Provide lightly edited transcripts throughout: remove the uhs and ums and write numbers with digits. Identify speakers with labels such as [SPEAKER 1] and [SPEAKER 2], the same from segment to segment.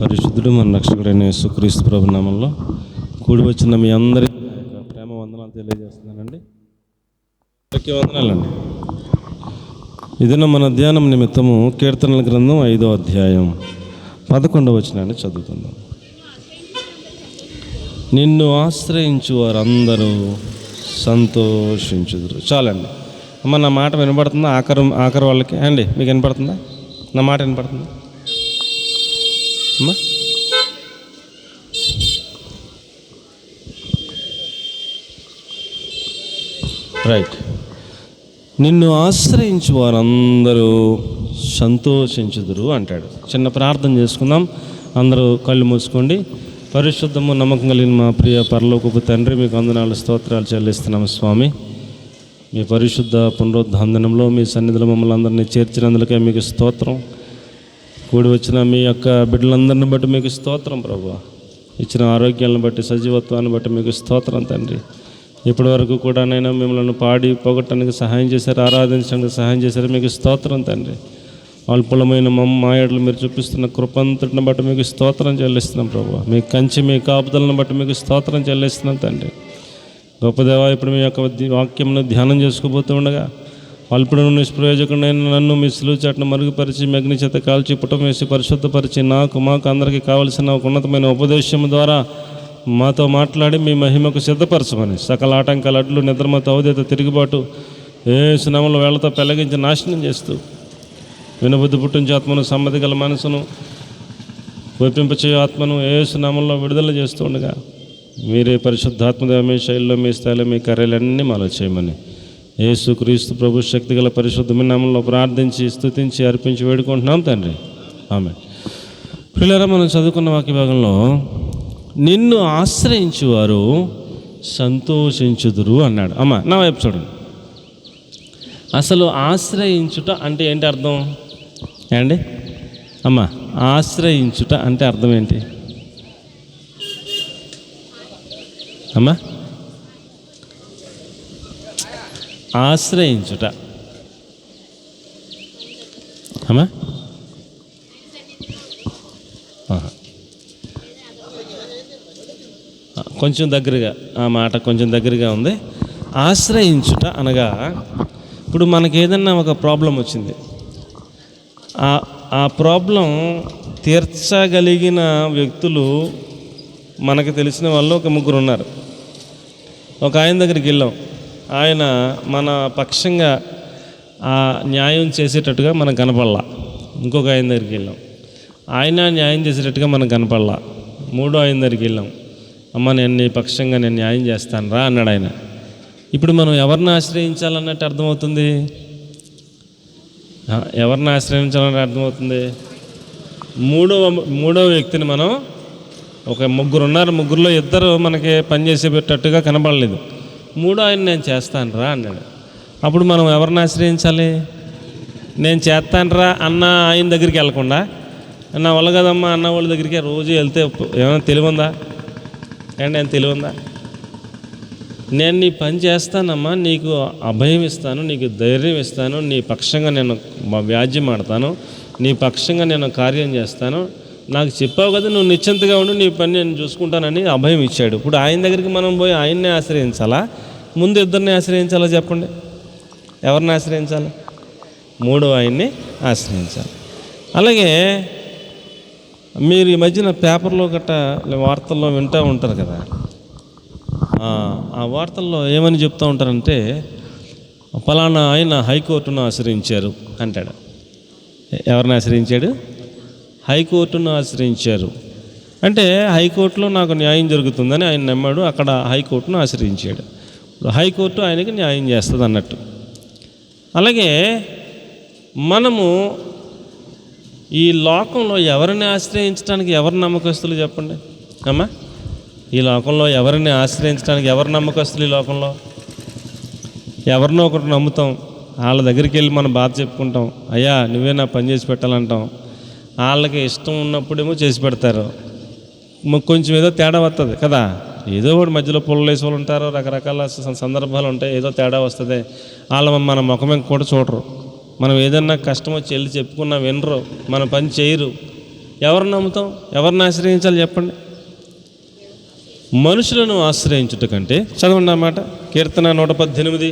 [SPEAKER 1] పరిశుద్ధుడు మన రక్షకుడైన యేసుక్రీస్తు ప్రభు నామంలో కూడి వచ్చిన మీ అందరి ప్రేమ వందనాలు తెలియజేస్తున్నానండి. అందరికీ వందనాలండి. ఇదిన మన ధ్యానం నిమిత్తము కీర్తనల గ్రంథం 5వ అధ్యాయం 11వ వచనాన్ని చదువుకుందాం. నిన్ను ఆశ్రయించు వారందరూ సంతోషించుదురు. చాలండి అమ్మ, నా మాట వినపడుతుందా? ఆఖరు వాళ్ళకి అండి, మీకు వినపడుతుందా? నా మాట వినపడుతుందా అమ్మా? రైట్. నిన్ను ఆశ్రయించు వారందరూ సంతోషించుదురు అంటాడు. చిన్న ప్రార్థన చేసుకుందాం. అందరూ కళ్ళు మూసుకోండి. పరిశుద్ధము నమ్మకం కలిగిన మా ప్రియ పరలోకపు తండ్రి, మీకు వందనాలు స్తోత్రాలు చెల్లిస్తున్నాము స్వామి. మీ పరిశుద్ధ పునరుద్ధానంలో మీ సన్నిధిలో మమ్మల్ని అందరినీ చేర్చినందుకే మీకు స్తోత్రం. కూడి వచ్చిన మీ యొక్క బిడ్డలందరిని బట్టి మీకు స్తోత్రం ప్రభువా. ఇచ్చిన ఆరోగ్యాలను బట్టి, సజీవత్వాన్ని బట్టి మీకు స్తోత్రం తండ్రి. ఇప్పటి వరకు కూడా నైనా మిమ్మల్ని పాడి పోగొట్టడానికి సహాయం చేశారు, ఆరాధించడానికి సహాయం చేశారు. మీకు స్తోత్రం తండ్రి. అల్పులమైన మా ఏడలు మీరు చూపిస్తున్న కృపంతటిని బట్టి మీకు స్తోత్రం చెల్లిస్తున్నాం ప్రభువా. మీ కంచి, మీ కాపుదలను బట్టి మీకు స్తోత్రం చెల్లిస్తున్నాం తండ్రి. గొప్ప దేవా, ఇప్పుడు మీ యొక్క వాక్యంను ధ్యానం చేసుకోబోతూ ఉండగా అల్పుడు నిష్ప్రయోజకుడైన నన్ను మీ సులువు చాటును మరుగుపరిచి, మీ అగ్ని చేత కాల్చి, పుటం వేసి పరిశుద్ధపరిచి, మాకు అందరికీ కావలసిన ఒక ఉన్నతమైన ఉపదేశం ద్వారా మాతో మాట్లాడి మీ మహిమకు సిద్ధపరచమని, సకల ఆటంకాల అడ్లు, నిద్రమత, ఔద్యత, తిరుగుబాటు యేసు నామములో వేళ్లతో పెళ్లగించి నాశనం చేస్తూ, వినబుద్ధి పుట్టించే ఆత్మను, సమ్మతి గల మనసును, వైపింపచే ఆత్మను యేసు నామములో విడుదల చేస్తూ ఉండగా మీరే పరిశుద్ధాత్మదేవ మీ శైలిలో, మీ స్థాయిలో మీ కార్యాలన్నీ మాలో చేయమని యేసుక్రీస్తు ప్రభు శక్తి గల పరిశుద్ధమైన నామములో ప్రార్థించి, స్తుతించి, అర్పించి వేడుకుంటున్నాం తండ్రి. ఆమె పిల్లరా, మనం చదువుకున్న వాక్య భాగంలో నిన్ను ఆశ్రయించువారు సంతోషించుదురు అన్నాడు. అమ్మ, నా వైపు చూడండి. అసలు ఆశ్రయించుట అంటే ఏంటి అర్థం ఏండి అమ్మ? ఆశ్రయించుట అంటే అర్థం ఏంటి అమ్మా? ఆశ్రయించుట అమ్మా? కొంచెం దగ్గరగా, ఆ మాట కొంచెం దగ్గరగా ఉంది. ఆశ్రయించుట అనగా, ఇప్పుడు మనకి ఏదన్నా ఒక ప్రాబ్లం వచ్చింది, ఆ ప్రాబ్లం తీర్చగలిగిన వ్యక్తులు మనకు తెలిసిన వాళ్ళు ఒక ముగ్గురు ఉన్నారు. ఒక ఆయన దగ్గరికి వెళ్ళాం. ఆయన మన పక్షంగా ఆ న్యాయం చేసేటట్టుగా మనకు కనపడలా. ఇంకొక ఆయన దగ్గరికి వెళ్ళాం, ఆయన న్యాయం చేసేటట్టుగా మనకు కనపడలా. మూడో ఆయన దగ్గరికి వెళ్ళాం, అమ్మ నేను నీ పక్షంగా నేను న్యాయం చేస్తాను రా అన్నాడు ఆయన. ఇప్పుడు మనం ఎవరిని ఆశ్రయించాలన్నట్టు అర్థమవుతుంది? ఎవరిని ఆశ్రయించాలన్నట్టు అర్థమవుతుంది? మూడవ వ్యక్తిని మనం, ఒక ముగ్గురు ఉన్నారు, ముగ్గురులో ఇద్దరు మనకి పనిచేసేటట్టుగా కనబడలేదు. మూడో ఆయన నేను చేస్తాను రా అన్నాడు. అప్పుడు మనం ఎవరిని ఆశ్రయించాలి? నేను చేస్తాను రా అన్న ఆయన దగ్గరికి వెళ్ళకుండా, నా వల్ల కదమ్మా అన్న వాళ్ళ దగ్గరికి రోజు వెళ్తే ఏమైనా తెలివుందా? అండ్ నేను తెలివుందా? నేను నీ పని చేస్తానమ్మా, నీకు అభయం ఇస్తాను, నీకు ధైర్యం ఇస్తాను, నీ పక్షంగా నేను వ్యాజ్యం ఆడతాను, నీ పక్షంగా నేను కార్యం చేస్తాను, నాకు చెప్పావు కదా నువ్వు నిశ్చింతగా ఉండి నీ పని నేను చూసుకుంటానని అభయం ఇచ్చాడు. ఇప్పుడు ఆయన దగ్గరికి మనం పోయి ఆయన్నే ఆశ్రయించాలా, ముందు ఇద్దరిని ఆశ్రయించాలా చెప్పండి? ఎవరిని ఆశ్రయించాలి? మూడో ఆయన్ని ఆశ్రయించాలి. అలాగే మీరు ఈ మధ్యన పేపర్లో గట్ట వార్తల్లో వింటూ ఉంటారు కదా, ఆ వార్తల్లో ఏమని చెప్తూ ఉంటారంటే, ఫలానా ఆయన హైకోర్టును ఆశ్రయించారు అంటాడు. ఎవరిని ఆశ్రయించాడు? హైకోర్టును ఆశ్రయించారు. అంటే హైకోర్టులో నాకు న్యాయం జరుగుతుందని ఆయన నమ్మాడు, అక్కడ హైకోర్టును ఆశ్రయించాడు. హైకోర్టు ఆయనకి న్యాయం చేస్తుంది అన్నట్టు. అలాగే మనము ఈ లోకంలో ఎవరిని ఆశ్రయించడానికి ఎవరు నమ్మకస్తులు చెప్పండి అమ్మా? ఈ లోకంలో ఎవరిని ఆశ్రయించడానికి ఎవరు నమ్మకస్తులు? ఈ లోకంలో ఎవరినో ఒకటి నమ్ముతాం, వాళ్ళ దగ్గరికి వెళ్ళి మనం బాధ చెప్పుకుంటాం, అయ్యా నువ్వే నా పని చేసి పెట్టాలంటాం. వాళ్ళకి ఇష్టం ఉన్నప్పుడేమో చేసి పెడతారు, కొంచెం ఏదో తేడా వస్తుంది కదా, ఏదో ఒకటి మధ్యలో పుల్లలేసి వాళ్ళు ఉంటారు, రకరకాల సందర్భాలు ఉంటాయి, ఏదో తేడా వస్తుంది. వాళ్ళు మన ముఖమే కూడా చూడరు. మనం ఏదన్నా కష్టం వచ్చి వెళ్ళి చెప్పుకున్నా వినరు, మన పని చేయరు. ఎవరిని నమ్ముతాం? ఎవరిని ఆశ్రయించాలి చెప్పండి? మనుషులను ఆశ్రయించుట కంటే, చదవండి అన్నమాట, కీర్తన 118,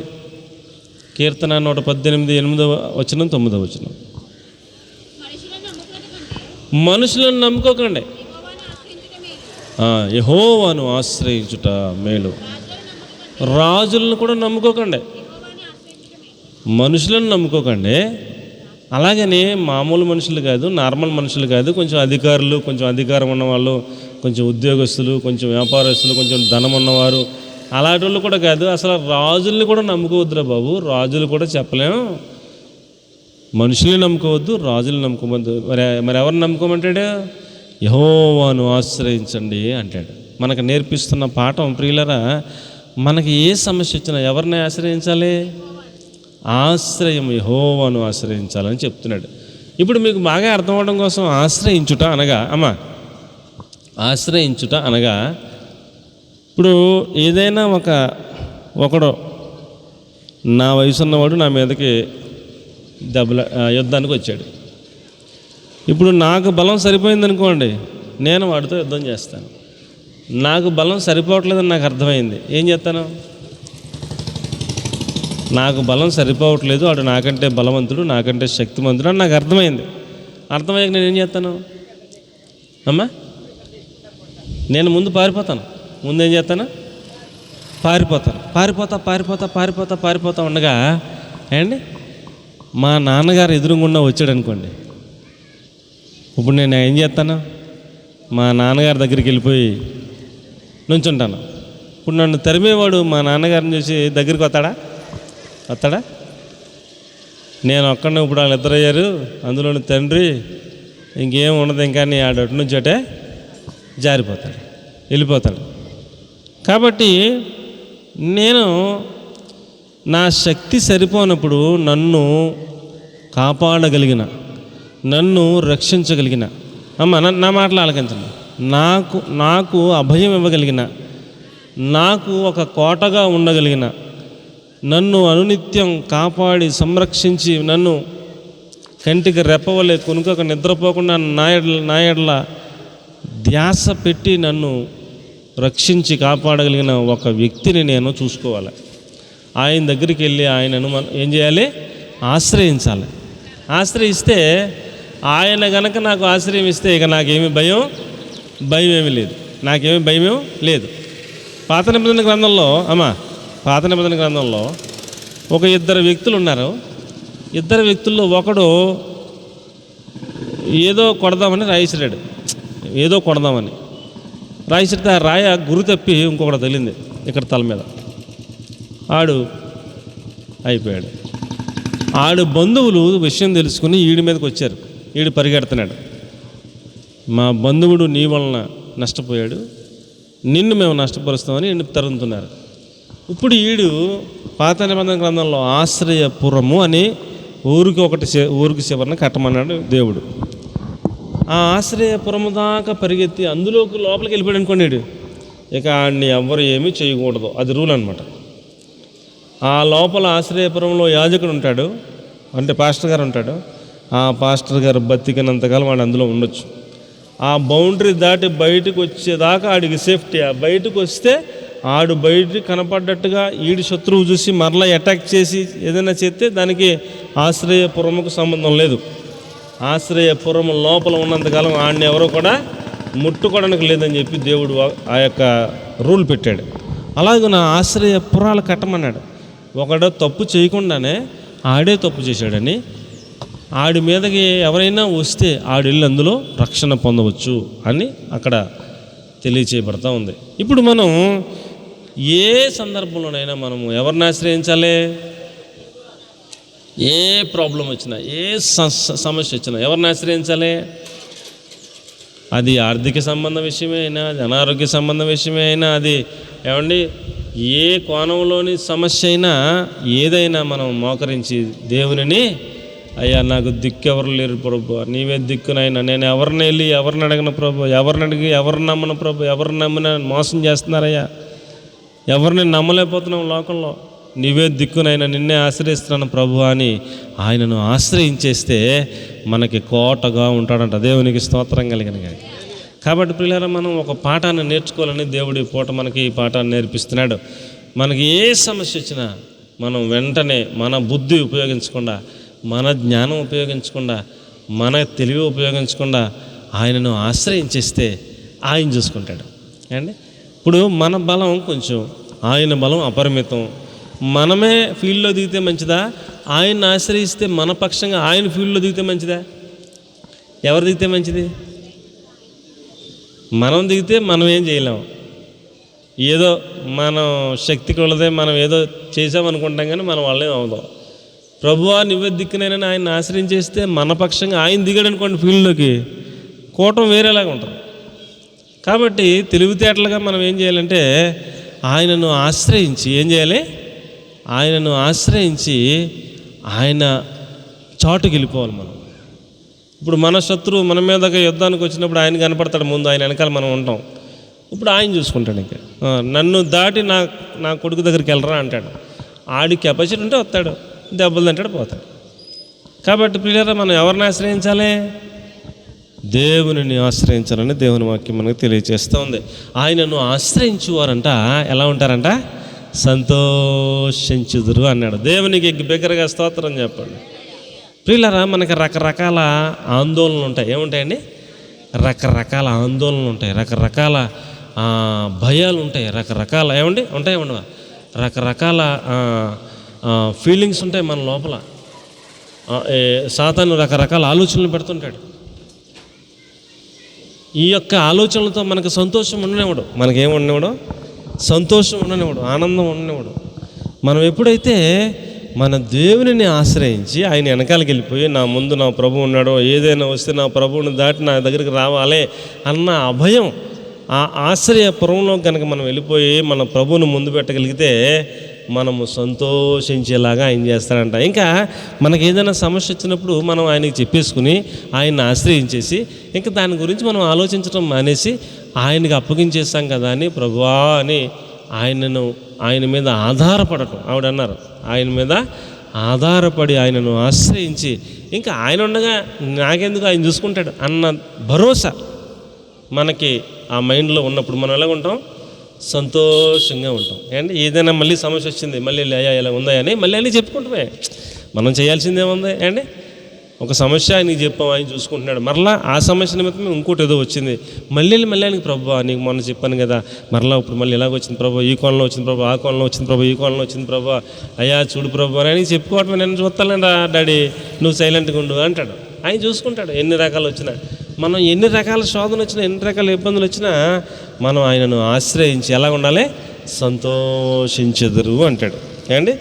[SPEAKER 1] కీర్తన 118, 8వ వచనం 9వ వచనం. మనుషులను నమ్ముకోకండి, యెహోవాను ఆశ్రయించుట మేలు. రాజులను కూడా నమ్ముకోకండి, మనుషులను నమ్ముకోకండి. అలాగని మామూలు మనుషులు కాదు, నార్మల్ మనుషులు కాదు, కొంచెం అధికారులు, కొంచెం అధికారం ఉన్నవాళ్ళు, కొంచెం ఉద్యోగస్తులు, కొంచెం వ్యాపారస్తులు, కొంచెం ధనం ఉన్నవారు, అలాంటి వాళ్ళు కూడా కాదు. అసలు రాజుల్ని కూడా నమ్ముకోవద్దురా బాబు. రాజులు కూడా చెప్పలేము, మనుషుల్ని నమ్ముకోవద్దు, రాజుల్ని నమ్ముకోవద్దు. మరి ఎవరిని నమ్ముకోమంటాడు? యెహోవాను ఆశ్రయించండి అంటాడు. మనకు నేర్పిస్తున్న పాఠం ప్రియులరా, మనకి ఏ సమస్య వచ్చినా ఎవరిని ఆశ్రయించాలి? ఆశ్రయం యెహోవాను ఆశ్రయించాలని చెప్తున్నాడు. ఇప్పుడు మీకు బాగా అర్థం అవడం కోసం, ఆశ్రయించుట అనగా ఆశ్రయించుట అనగా, ఇప్పుడు ఏదైనా ఒకడు నా వయసు ఉన్నవాడు నా మీదకి యుద్ధానికి వచ్చాడు. ఇప్పుడు నాకు బలం సరిపోయిందనుకోండి, నేను వాడితో యుద్ధం చేస్తాను. నాకు బలం సరిపోవట్లేదని నాకు అర్థమైంది, ఏం చేస్తాను? నాకు బలం సరిపోవట్లేదు, వాడు నాకంటే బలవంతుడు, నాకంటే శక్తివంతుడు అని నాకు అర్థమైంది. అర్థమయ్యాక నేను ఏం చేస్తాను? అమ్మా, నేను ముందు పారిపోతాను. ముందేం చేస్తాను? పారిపోతా ఉండగా ఏండి, మా నాన్నగారు ఎదురుగుండా వచ్చాడు అనుకోండి, ఇప్పుడు నేను ఏం చేస్తాను? మా నాన్నగారి దగ్గరికి వెళ్ళిపోయి నుంచుంటాను. ఇప్పుడు నన్ను తరిమేవాడు మా నాన్నగారిని చూసి దగ్గరికి వస్తాడా? నేను ఒక్కడిని, ఇప్పుడు వాళ్ళు ఇద్దరయ్యారు, అందులోని తండ్రి, ఇంకేం ఉండదు ఇంకా, నీ ఆడటి నుంచి అటే జారిపోతాడు, వెళ్ళిపోతాడు. కాబట్టి నేను నా శక్తి సరిపోనప్పుడు నన్ను కాపాడగలిగిన, నన్ను రక్షించగలిగిన, నా మాటలు ఆలకించండి, నాకు అభయం ఇవ్వగలిగిన, నాకు ఒక కోటగా ఉండగలిగిన, నన్ను అనునిత్యం కాపాడి సంరక్షించి, నన్ను కంటికి రెప్పవలే కొనుక నిద్రపోకుండా నా ఎడల ధ్యాస పెట్టి నన్ను రక్షించి కాపాడగలిగిన ఒక వ్యక్తిని నేను చూసుకోవాలి. ఆయన దగ్గరికి వెళ్ళి ఆయనను మనం ఏం చేయాలి? ఆశ్రయించాలి. ఆశ్రయిస్తే ఆయన గనక నాకు ఆశ్రయం ఇస్తే ఇక నాకేమీ భయం ఏమీ లేదు, నాకేమీ భయం లేదు. పాత నిబంధన గ్రంథంలో ఒక ఇద్దరు వ్యక్తులు ఉన్నారు. ఇద్దరు వ్యక్తుల్లో ఒకడు ఏదో కొడదామని రాయిసిరాడు, రాయిసిరితే ఆ రాయ గురి తప్పి ఇంకొకటి తగిలింది ఇక్కడ తల మీద. ఆడు అయిపోయాడు. ఆడు బంధువులు విషయం తెలుసుకుని ఈడి మీదకి వచ్చారు. ఈడు పరిగెడుతున్నాడు, మా బంధువుడు నీ వలన నష్టపోయాడు, నిన్ను మేము నష్టపరుస్తామని ఈయన తరుముతున్నారు. ఇప్పుడు ఈడు పాత నిబంధన గ్రంథంలో ఆశ్రయపురము అని ఊరికి చివరన కట్టమన్నాడు దేవుడు. ఆ ఆశ్రయపురము దాకా పరిగెత్తి అందులోకి లోపలికి వెళ్ళిపోయాడు అనుకోండి, ఇక ఆడిని ఎవ్వరు ఏమీ చేయకూడదు, అది రూల్ అనమాట. ఆ లోపల ఆశ్రయపురంలో యాజకుడు ఉంటాడు, అంటే పాస్టర్ గారు ఉంటాడు. ఆ పాస్టర్ గారు బతికినంతకాలం వాడు అందులో ఉండొచ్చు. ఆ బౌండరీ దాటి బయటకు వచ్చేదాకా ఆడికి సేఫ్టీ. ఆ బయటకు వస్తే ఆడు బయట కనపడ్డట్టుగా ఈడి శత్రువు చూసి మరలా అటాక్ చేసి ఏదైనా చేస్తే దానికి ఆశ్రయపురముకు సంబంధం లేదు. ఆశ్రయపురం లోపల ఉన్నంతకాలం ఆడిని ఎవరో కూడా ముట్టుకోవడానికి లేదని చెప్పి దేవుడు ఆ యొక్క రూల్ పెట్టాడు. అలాగే నా ఆశ్రయపురాలు కట్టమన్నాడు. ఒకడు తప్పు చేయకుండానే ఆడే తప్పు చేశాడని, ఆడి మీదకి ఎవరైనా వస్తే ఆడిల్లు అందులో రక్షణ పొందవచ్చు అని అక్కడ తెలియచేయబడతా ఉంది. ఇప్పుడు మనం ఏ సందర్భంలోనైనా మనము ఎవరిని ఆశ్రయించాలి? ఏ ప్రాబ్లం వచ్చినా, ఏ సమస్య వచ్చినా ఎవరిని ఆశ్రయించాలి? అది ఆర్థిక సంబంధ విషయమే అయినా, అది అనారోగ్య సంబంధ విషయమే అయినా, అది ఏమండి ఏ కోణంలోని సమస్య అయినా, ఏదైనా మనం మోకరించి దేవునిని, అయ్యా నాకు దిక్కెవరు లేరు ప్రభు, నీవే దిక్కునైనా, నేను ఎవరిని వెళ్ళి ఎవరిని అడగను ప్రభు, ఎవరిని అడిగి ఎవరిని నమ్మను ప్రభు, ఎవరిని నమ్మినా మోసం చేస్తున్నారయ్యా, ఎవరిని నమ్మలేకపోతున్నాం లోకంలో, నీవే దిక్కునైనా నిన్నే ఆశ్రయిస్తున్నాను ప్రభు అని ఆయనను ఆశ్రయించేస్తే మనకి కోటగా ఉంటాడంట. దేవునికి స్తోత్రం కలిగిన కానీ. కాబట్టి ప్రియులారా, మనం ఒక పాఠాన్ని నేర్చుకోవాలని దేవుడి పూట మనకి ఈ పాఠాన్ని నేర్పిస్తున్నాడు. మనకి ఏ సమస్య వచ్చినా మనం వెంటనే మన బుద్ధి ఉపయోగించకుండా, మన జ్ఞానం ఉపయోగించకుండా, మన తెలివి ఉపయోగించకుండా ఆయనను ఆశ్రయించేస్తే ఆయన చూసుకుంటాడు అండి. ఇప్పుడు మన బలం కొంచెం, ఆయన బలం అపరిమితం. మనమే ఫీల్డ్లో దిగితే మంచిదా, ఆయన్ని ఆశ్రయిస్తే మన పక్షంగా ఆయన ఫీల్డ్లో దిగితే మంచిదా? ఎవరు దిగితే మంచిది? మనం దిగితే మనం ఏం చేయలేము. ఏదో మనం శక్తి కొలదే మనం ఏదో చేసామనుకుంటాం, కానీ మనం వాళ్ళేం అవుదాం. ప్రభువా నువ్వే దిక్కునైనా ఆయన ఆశ్రయించేస్తే మన పక్షంగా ఆయన దిగాడు అనుకోండి ఫీల్డ్లోకి, కోటం వేరేలాగా ఉంటుంది. కాబట్టి తెలివితేటలుగా మనం ఏం చేయాలంటే ఆయనను ఆశ్రయించి ఏం చేయాలి? ఆయనను ఆశ్రయించి ఆయన చాటుకి వెళ్ళిపోవాలి మనం. ఇప్పుడు మన శత్రువు మన మీదకి యుద్ధానికి వచ్చినప్పుడు ఆయన కనపడతాడు ముందు, ఆయన వెనకాల మనం ఉంటాం. ఇప్పుడు ఆయన చూసుకుంటాడు. ఇంకా నన్ను దాటి నా కొడుకు దగ్గరికి వెళ్ళరా అంటాడు. ఆడి కెపాసిటీ ఉంటే వస్తాడు, దెబ్బలు తింటాడు, పోతాడు. కాబట్టి ప్రియులారా, మనం ఎవరిని ఆశ్రయించాలి? దేవునిని ఆశ్రయించాలని దేవుని వాక్యం మనకు తెలియజేస్తూ ఉంది. ఆయనను ఆశ్రయించువారంట ఎలా ఉంటారంట? సంతోషించుదురు అన్నాడు. దేవునికి బిగ్గరగా స్తోత్రం చెప్పండి. ప్రియులారా, మనకి రకరకాల ఆందోళనలు ఉంటాయి. ఏముంటాయండి? రకరకాల ఆందోళనలు ఉంటాయి, రకరకాల భయాలు ఉంటాయి, రకరకాల ఉంటాయి రకరకాల ఫీలింగ్స్ ఉంటాయి మన లోపల. సాతాను రకరకాల ఆలోచనలు పెడుతుంటాడు. ఈ యొక్క ఆలోచనలతో మనకు సంతోషం ఉండనివ్వడు, మనకేం ఉండనివ్వడు, సంతోషం ఉండనివ్వడు, ఆనందం ఉండనివ్వడు. మనం ఎప్పుడైతే మన దేవునిని ఆశ్రయించి ఆయన వెనకాలకి వెళ్ళిపోయి నా ముందు నా ప్రభు ఉన్నాడో, ఏదైనా వస్తే నా ప్రభువుని దాటి నా దగ్గరికి రావాలి అన్న అభయం, ఆ ఆశ్రయపురంలో కనుక మనం వెళ్ళిపోయి మన ప్రభువుని ముందు పెట్టగలిగితే మనము సంతోషించేలాగా ఆయన చేస్తాడంట. ఇంకా మనకి ఏదైనా సమస్య వచ్చినప్పుడు మనం ఆయనకి చెప్పేసుకుని ఆయన్ని ఆశ్రయించేసి ఇంకా దాని గురించి మనం ఆలోచించడం మానేసి ఆయనకి అప్పగించేస్తాం కదా అని ప్రభువా అని ఆయన మీద ఆధారపడటం. ఆవిడన్నారు, ఆయన మీద ఆధారపడి ఆయనను ఆశ్రయించి ఇంకా ఆయన ఉండగా నాకెందుకు ఆయన చూసుకుంటాడు అన్న భరోసా మనకి ఆ మైండ్లో ఉన్నప్పుడు మనం ఎలాగ ఉంటాం? సంతోషంగా ఉంటాం. అండ్ ఏదైనా మళ్ళీ సమస్య వచ్చింది, మళ్ళీ ఇలా ఉందని మళ్ళీ అన్నీ చెప్పుకుంటామే. మనం చేయాల్సిందేముంది అండి? ఒక సమస్య ఆయనకి చెప్పాం, ఆయన చూసుకుంటున్నాడు. మరలా ఆ సమస్య నిమిత్తం ఇంకోటి ఏదో వచ్చింది, మళ్ళీ ఆయనకి ప్రభువా నీకు మొన్న చెప్పాను కదా, మరలా ఇప్పుడు మళ్ళీ ఇలాగ వచ్చింది ప్రభు, ఈ కోణంలో వచ్చింది ప్రభు, ఆ కోణంలో వచ్చింది ప్రభు, ఈ కోణంలో వచ్చింది ప్రభు, అయ్యా చూడు ప్రభు అని ఆయనకి చెప్పుకోవటమే. నేను చూస్తానండి డాడీ, నువ్వు సైలెంట్గా ఉండు అంటాడు. ఆయన చూసుకుంటాడు. ఎన్ని రకాలు వచ్చినా, మనం ఎన్ని రకాల శోధన వచ్చినా, ఎన్ని రకాల ఇబ్బందులు వచ్చినా మనం ఆయనను ఆశ్రయించి ఎలా ఉండాలి? సంతోషించెదరు అంటాడు. ఏమండి,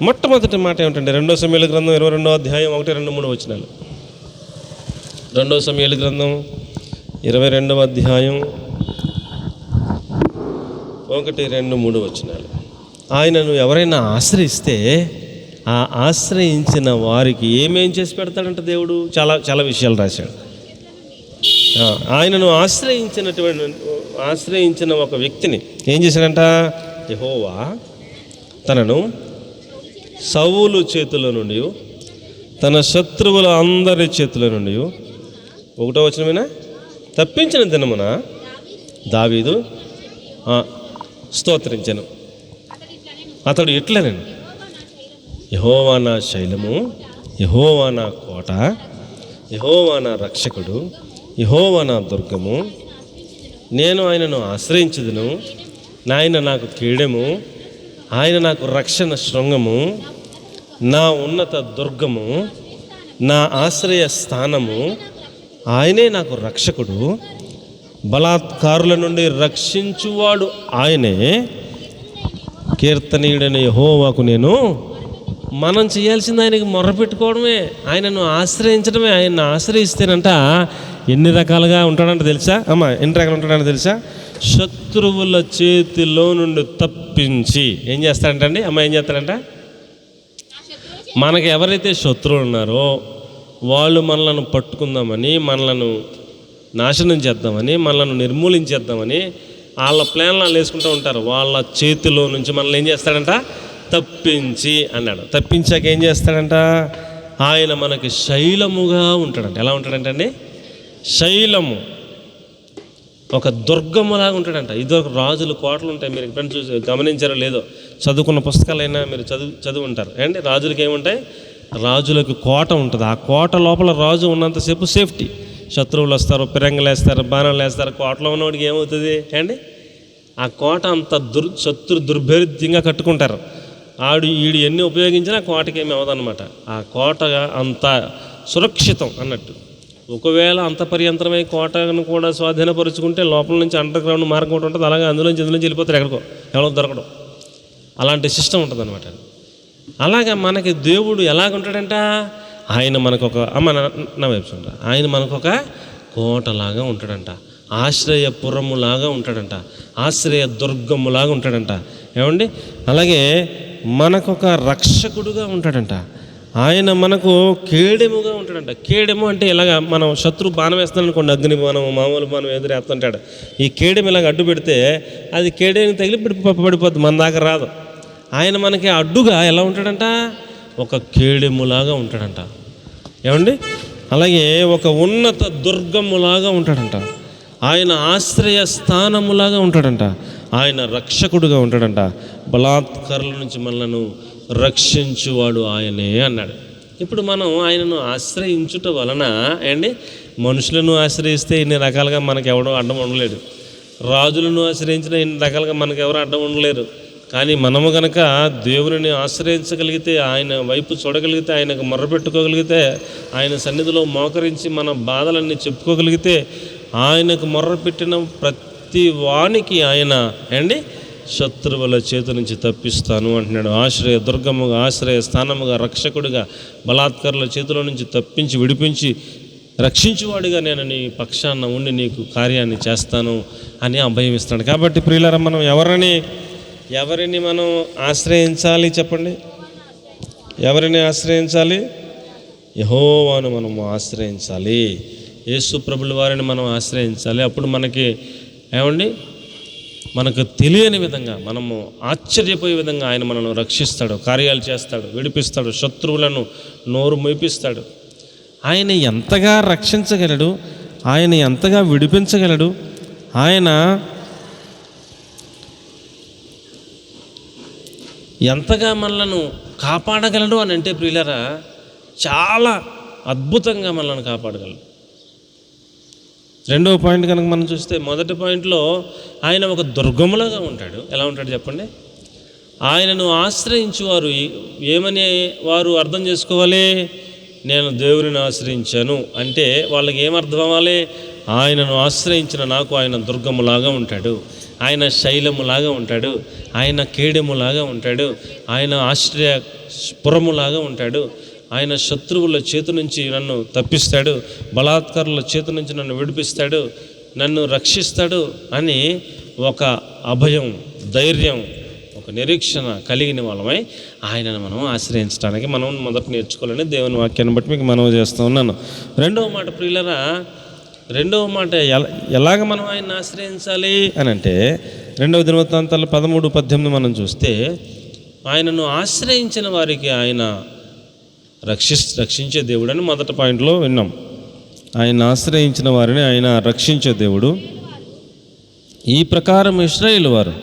[SPEAKER 1] మొట్టమొదటి మాట ఏమిటంటే 2 సమూయేలు గ్రంథం 22వ అధ్యాయం 1, 2, 3 వచనాలు. 2 సమూయేలు గ్రంథం 22వ అధ్యాయం 1, 2, 3 వచనాలు. ఆయనను ఎవరైనా ఆశ్రయిస్తే ఆ ఆశ్రయించిన వారికి ఏమేం చేసి పెడతాడంట దేవుడు? చాలా చాలా విషయాలు రాశాడు. ఆయనను ఆశ్రయించిన ఒక వ్యక్తిని ఏం చేశాడంట? యెహోవా తనను సౌలు చేతిలో నుండి, తన శత్రువుల అందరి చేతిలో నుండి 1వ వచనమేనా, తప్పించిన దినమున దావీదు స్తోత్రించెను. అతడు ఇట్లనెను, యెహోవా నా శైలము, యెహోవా నా కోట, యెహోవా నా రక్షకుడు, యెహోవా నా దుర్గము, నేను ఆయనను ఆశ్రయించుదును, ఆయన నాకు కీడెము, ఆయన నాకు రక్షణ శృంగము, నా ఉన్నత దుర్గము, నా ఆశ్రయ స్థానము, ఆయనే నాకు రక్షకుడు, బలాత్కారుల నుండి రక్షించువాడు ఆయనే, కీర్తనీయుడైన యెహోవాకు నేను. మనం చేయాల్సింది ఆయనకి మొర్రపెట్టుకోవడమే, ఆయనను ఆశ్రయించడమే. ఆయన్ని ఆశ్రయిస్తేనంట ఎన్ని రకాలుగా ఉంటాడంట తెలుసా అమ్మ? ఎన్ని రకాలు ఉంటాడంట తెలుసా? శత్రువుల చేతిలో నుండి తప్పించి ఏం చేస్తాడంటండి అమ్మ? ఏం చేస్తాడంట? మనకి ఎవరైతే శత్రువులు ఉన్నారో వాళ్ళు మనలను పట్టుకుందామని, మనలను నాశనం చేద్దామని, మనలను నిర్మూలించేద్దామని వాళ్ళ ప్లాన్లు వాళ్ళు వేసుకుంటూ ఉంటారు. వాళ్ళ చేతిలో నుంచి మనల్ని ఏం చేస్తాడంట? తప్పించి అన్నాడు. తప్పించాక ఏం చేస్తాడంట? ఆయన మనకి శైలముగా ఉంటాడంట. ఎలా ఉంటాడంట అండి? శైలము, ఒక దుర్గములాగా ఉంటాడంట. ఇదొక రాజులు కోటలు ఉంటాయి. మీరు ఎప్పుడైనా చూసి గమనించారో లేదో, చదువుకున్న పుస్తకాలైనా మీరు చదువు ఉంటారు ఏంటి. రాజులకి ఏముంటాయి? రాజులకు కోట ఉంటుంది. ఆ కోట లోపల రాజు ఉన్నంతసేపు సేఫ్టీ. శత్రువులు వస్తారు, పిరంగులు వేస్తారు, బాణాలు వేస్తారు. కోటలో ఉన్నవాడికి ఏమవుతుంది అండి? ఆ కోట అంత శత్రు దుర్భేద్యంగా కట్టుకుంటారు. ఈడు ఎన్ని ఉపయోగించినా కోటకి ఏమి అవ్వదన్నమాట. ఆ కోట అంత సురక్షితం అన్నట్టు. ఒకవేళ అంత పర్యంతరమై కోటను కూడా స్వాధీనపరుచుకుంటే లోపల నుంచి అండర్ గ్రౌండ్ మార్గం ఒకటి ఉంటుంది. అలాగే అందులోంచి వెళ్ళిపోతారు ఎక్కడికో, ఎవరో దొరకడం. అలాంటి సిస్టమ్ ఉంటుంది అనమాట. అలాగా మనకి దేవుడు ఎలాగుంటాడంట? ఆయన మనకు ఒక నా వైపు చూడండి, ఆయన మనకు ఒక కోటలాగా ఉంటాడంట, ఆశ్రయపురములాగా ఉంటాడంట, ఆశ్రయ దుర్గములాగా ఉంటాడంట. ఏమండి? అలాగే మనకొక రక్షకుడుగా ఉంటాడంట. ఆయన మనకు కేడెముగా ఉంటాడంట. కేడెము అంటే ఇలాగా మనం శత్రు బాణం వేస్తాను అనుకోండి, అగ్ని బాణం, మామూలు బాణం ఎదురేస్తుంటాడు. ఈ కేడెం ఇలాగ అడ్డు పెడితే అది కేడెని తగిలి పడిపోద్ది, మన దాకా రాదు. ఆయన మనకి అడ్డుగా ఎలా ఉంటాడంట? ఒక కేడెములాగా ఉంటాడంట. ఏమండి? అలాగే ఒక ఉన్నత దుర్గములాగా ఉంటాడంట. ఆయన ఆశ్రయ స్థానములాగా ఉంటాడంట. ఆయన రక్షకుడుగా ఉంటాడంట. బలాత్కారుల నుంచి మనలను రక్షించువాడు ఆయనే అన్నాడు. ఇప్పుడు మనం ఆయనను ఆశ్రయించుట వలన అండి, మనుషులను ఆశ్రయిస్తే ఇన్ని రకాలుగా మనకు ఎవడో అడ్డం ఉండలేడు. రాజులను ఆశ్రయించిన ఇన్ని రకాలుగా మనకు ఎవరు అడ్డం ఉండలేరు. కానీ మనము కనుక దేవుని ఆశ్రయించగలిగితే, ఆయన వైపు చూడగలిగితే, ఆయనకు మొర్రపెట్టుకోగలిగితే, ఆయన సన్నిధిలో మోకరించి మన బాధలన్నీ చెప్పుకోగలిగితే, ఆయనకు మొర్రపెట్టిన ప్రతి వానికి ఆయన అండి శత్రువుల చేతి నుంచి తప్పిస్తాను అంటున్నాడు. ఆశ్రయ దుర్గముగా, ఆశ్రయ స్థానముగా, రక్షకుడిగా, బలాత్కారుల చేతిలో నుంచి తప్పించి విడిపించి రక్షించువాడిగా నేను నీ పక్షాన ఉండి నీకు కార్యాన్ని చేస్తాను అని అభయం ఇస్తాడు. కాబట్టి ప్రియులారా, మనం ఎవరిని మనం ఆశ్రయించాలి చెప్పండి? ఎవరిని ఆశ్రయించాలి? యెహోవాను మనం ఆశ్రయించాలి. యేసు ప్రభుల వారిని మనం ఆశ్రయించాలి. అప్పుడు మనకి ఏమండి, మనకు తెలియని విధంగా, మనము ఆశ్చర్యపోయే విధంగా ఆయన మనల్ని రక్షిస్తాడు, కార్యాలు చేస్తాడు, విడిపిస్తాడు, శత్రువులను నోరు మోపిస్తాడు. ఆయన ఎంతగా రక్షించగలడు, ఆయన ఎంతగా విడిపించగలడు, ఆయన ఎంతగా మనలను కాపాడగలడు అని అంటే ప్రియులారా, చాలా అద్భుతంగా మనల్ని కాపాడగలడు. రెండవ పాయింట్ కనుక మనం చూస్తే, మొదటి పాయింట్లో ఆయన ఒక దుర్గములాగా ఉంటాడు. ఎలా ఉంటాడు చెప్పండి? ఆయనను ఆశ్రయించువారు ఏమని వారు అర్థం చేసుకోవాలి? నేను దేవుని ఆశ్రయించాను అంటే వాళ్ళకి ఏమర్థం అవ్వాలి? ఆయనను ఆశ్రయించిన నాకు ఆయన దుర్గములాగా ఉంటాడు, ఆయన శైలములాగా ఉంటాడు, ఆయన కేడెములాగా ఉంటాడు, ఆయన ఆశ్రయపురములాగా ఉంటాడు, ఆయన శత్రువుల చేతి నుంచి నన్ను తప్పిస్తాడు, బలాత్కారుల చేతి నుంచి నన్ను విడిపిస్తాడు, నన్ను రక్షిస్తాడు అని ఒక అభయం, ధైర్యం, ఒక నిరీక్షణ కలిగిన వాళ్ళమై ఆయనను మనం ఆశ్రయించడానికి మనం మొదట నేర్చుకోవాలని దేవుని వాక్యాన్ని బట్టి మీకు మనవి చేస్తూ ఉన్నాను. రెండవ మాట ప్రియులరా, రెండవ మాట ఎలాగ మనం ఆయన్ని ఆశ్రయించాలి అని అంటే, రెండవ దినవృత్తాంతాలు 13:18 మనం చూస్తే, ఆయనను ఆశ్రయించిన వారికి ఆయన రక్షించే దేవుడు అని మొదటి పాయింట్లో విన్నాం. ఆయన ఆశ్రయించిన వారిని ఆయన రక్షించే దేవుడు. ఈ ప్రకారం ఇశ్రాయేలు వారు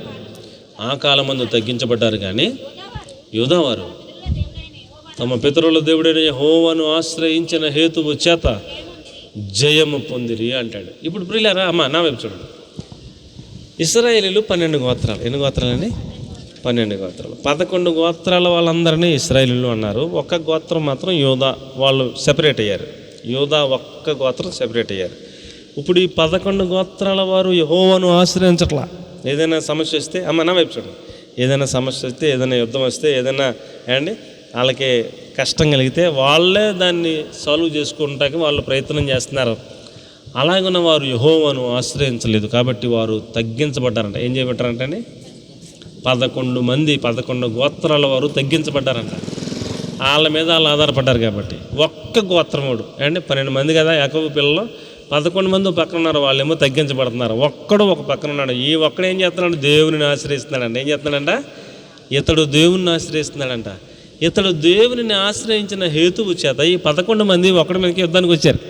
[SPEAKER 1] ఆ కాలమందు తగ్గించబడ్డారు, కానీ యూదావారు తమ పితరుల దేవుడైన యెహోవాను ఆశ్రయించిన హేతువు చేత జయము పొందిరి అంటాడు. ఇప్పుడు ప్రియులారా, నా వైపు చూడండి. ఇశ్రాయేలీలు 12 గోత్రాలు. ఎన్ని గోత్రాలండి? 12 గోత్రాలు. 11 గోత్రాల వాళ్ళందరినీ ఇశ్రాయేలీలు అన్నారు. ఒక్క గోత్రం మాత్రం యూదా, వాళ్ళు సెపరేట్ అయ్యారు. యూదా ఒక్క గోత్రం సెపరేట్ అయ్యారు. ఇప్పుడు ఈ 11 గోత్రాల వారు యెహోవాను ఆశ్రయించట్లా. ఏదైనా సమస్య వస్తే, నా వైపు చూడండి, ఏదైనా సమస్య వస్తే, ఏదైనా యుద్ధం వస్తే, ఏదైనా వాళ్ళకి కష్టం కలిగితే వాళ్ళే దాన్ని సాల్వ్ చేసుకుంటానికి వాళ్ళు ప్రయత్నం చేస్తున్నారు. అలాగున్న వారు యెహోవాను ఆశ్రయించలేదు, కాబట్టి వారు తగ్గించబడ్డారంట. ఏం చేయబడ్డారంటే 11 గోత్రాల వారు తగ్గించబడ్డారంట. వాళ్ళ మీద వాళ్ళు ఆధారపడ్డారు. కాబట్టి ఒక్క గోత్రముడు 12 మంది కదా యాకోబు పిల్లలు, 11 మంది పక్కన ఉన్నారు, వాళ్ళేమో తగ్గించబడుతున్నారు. ఒక్కడు ఒక పక్కన ఉన్నాడు. ఈ ఒక్కడు ఏం చేస్తున్నాడు? దేవుని ఆశ్రయిస్తున్నాడంట. ఏం చేస్తున్నాడంట? ఇతడు దేవుణ్ణి ఆశ్రయిస్తున్నాడంట. ఇతడు దేవునిని ఆశ్రయించిన హేతువు చేత ఈ 11 మంది ఒకడి మీదకి యుద్ధానికి వచ్చారు.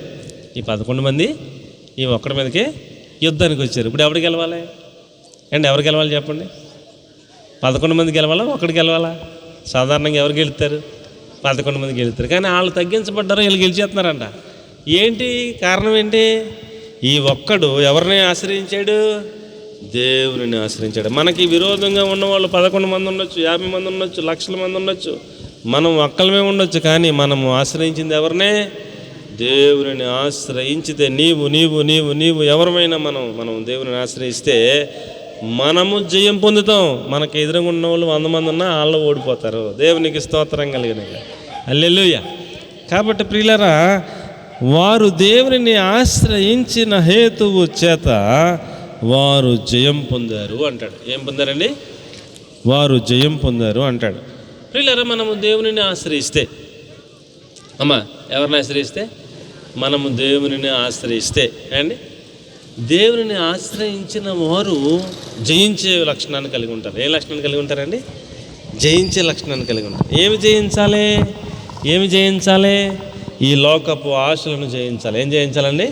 [SPEAKER 1] ఈ 11 మంది ఈ ఒక్కడి మీదకే యుద్ధానికి వచ్చారు. ఇప్పుడు ఎవరు గెలవాలి అండి? ఎవరు గెలవాలి చెప్పండి? 11 మంది గెలవాలా, ఒకటి గెలవాలా? సాధారణంగా ఎవరు గెలుస్తారు? 11 మంది గెలుస్తారు. కానీ వాళ్ళు తగ్గించబడ్డారు, వీళ్ళు గెలిచేస్తున్నారంట. ఏంటి కారణం? ఏంటి? ఈ ఒక్కడు ఎవరిని ఆశ్రయించాడు? దేవుని ఆశ్రయించాడు. మనకి విరోధంగా ఉన్నవాళ్ళు 11 మంది ఉండొచ్చు, 50 మంది ఉండొచ్చు, లక్షల మంది ఉండొచ్చు, మనం ఒక్కలమే ఉండొచ్చు. కానీ మనము ఆశ్రయించింది ఎవరినే? దేవుని ఆశ్రయించితే నీవు నీవు నీవు నీవు ఎవరమైనా మనం దేవుని ఆశ్రయిస్తే మనము జయం పొందుతాం. మనకు ఎదురుగా ఉన్న వాళ్ళు 100 మంది ఉన్నా వాళ్ళు ఓడిపోతారు. దేవునికి స్తోత్రం కలిగిన హల్లెలూయా. కాబట్టి ప్రియులారా, వారు దేవుని ఆశ్రయించిన హేతువు చేత వారు జయం పొందారు అంటాడు. ఏం పొందారండి? వారు జయం పొందారు అంటాడు. ప్రియులారా, మనము దేవునిని ఆశ్రయిస్తే, ఎవరిని ఆశ్రయిస్తే? మనము దేవునిని ఆశ్రయిస్తే అండి, దేవునిని ఆశ్రయించిన వారు జయించే లక్షణాన్ని కలిగి ఉంటారు. ఏ లక్షణాన్ని కలిగి ఉంటారండి? జయించే లక్షణాన్ని కలిగి ఉంటారు. ఏమి జయించాలి? ఏమి జయించాలి? ఈ లోకపు ఆశలను జయించాలి. ఏం జయించాలండి?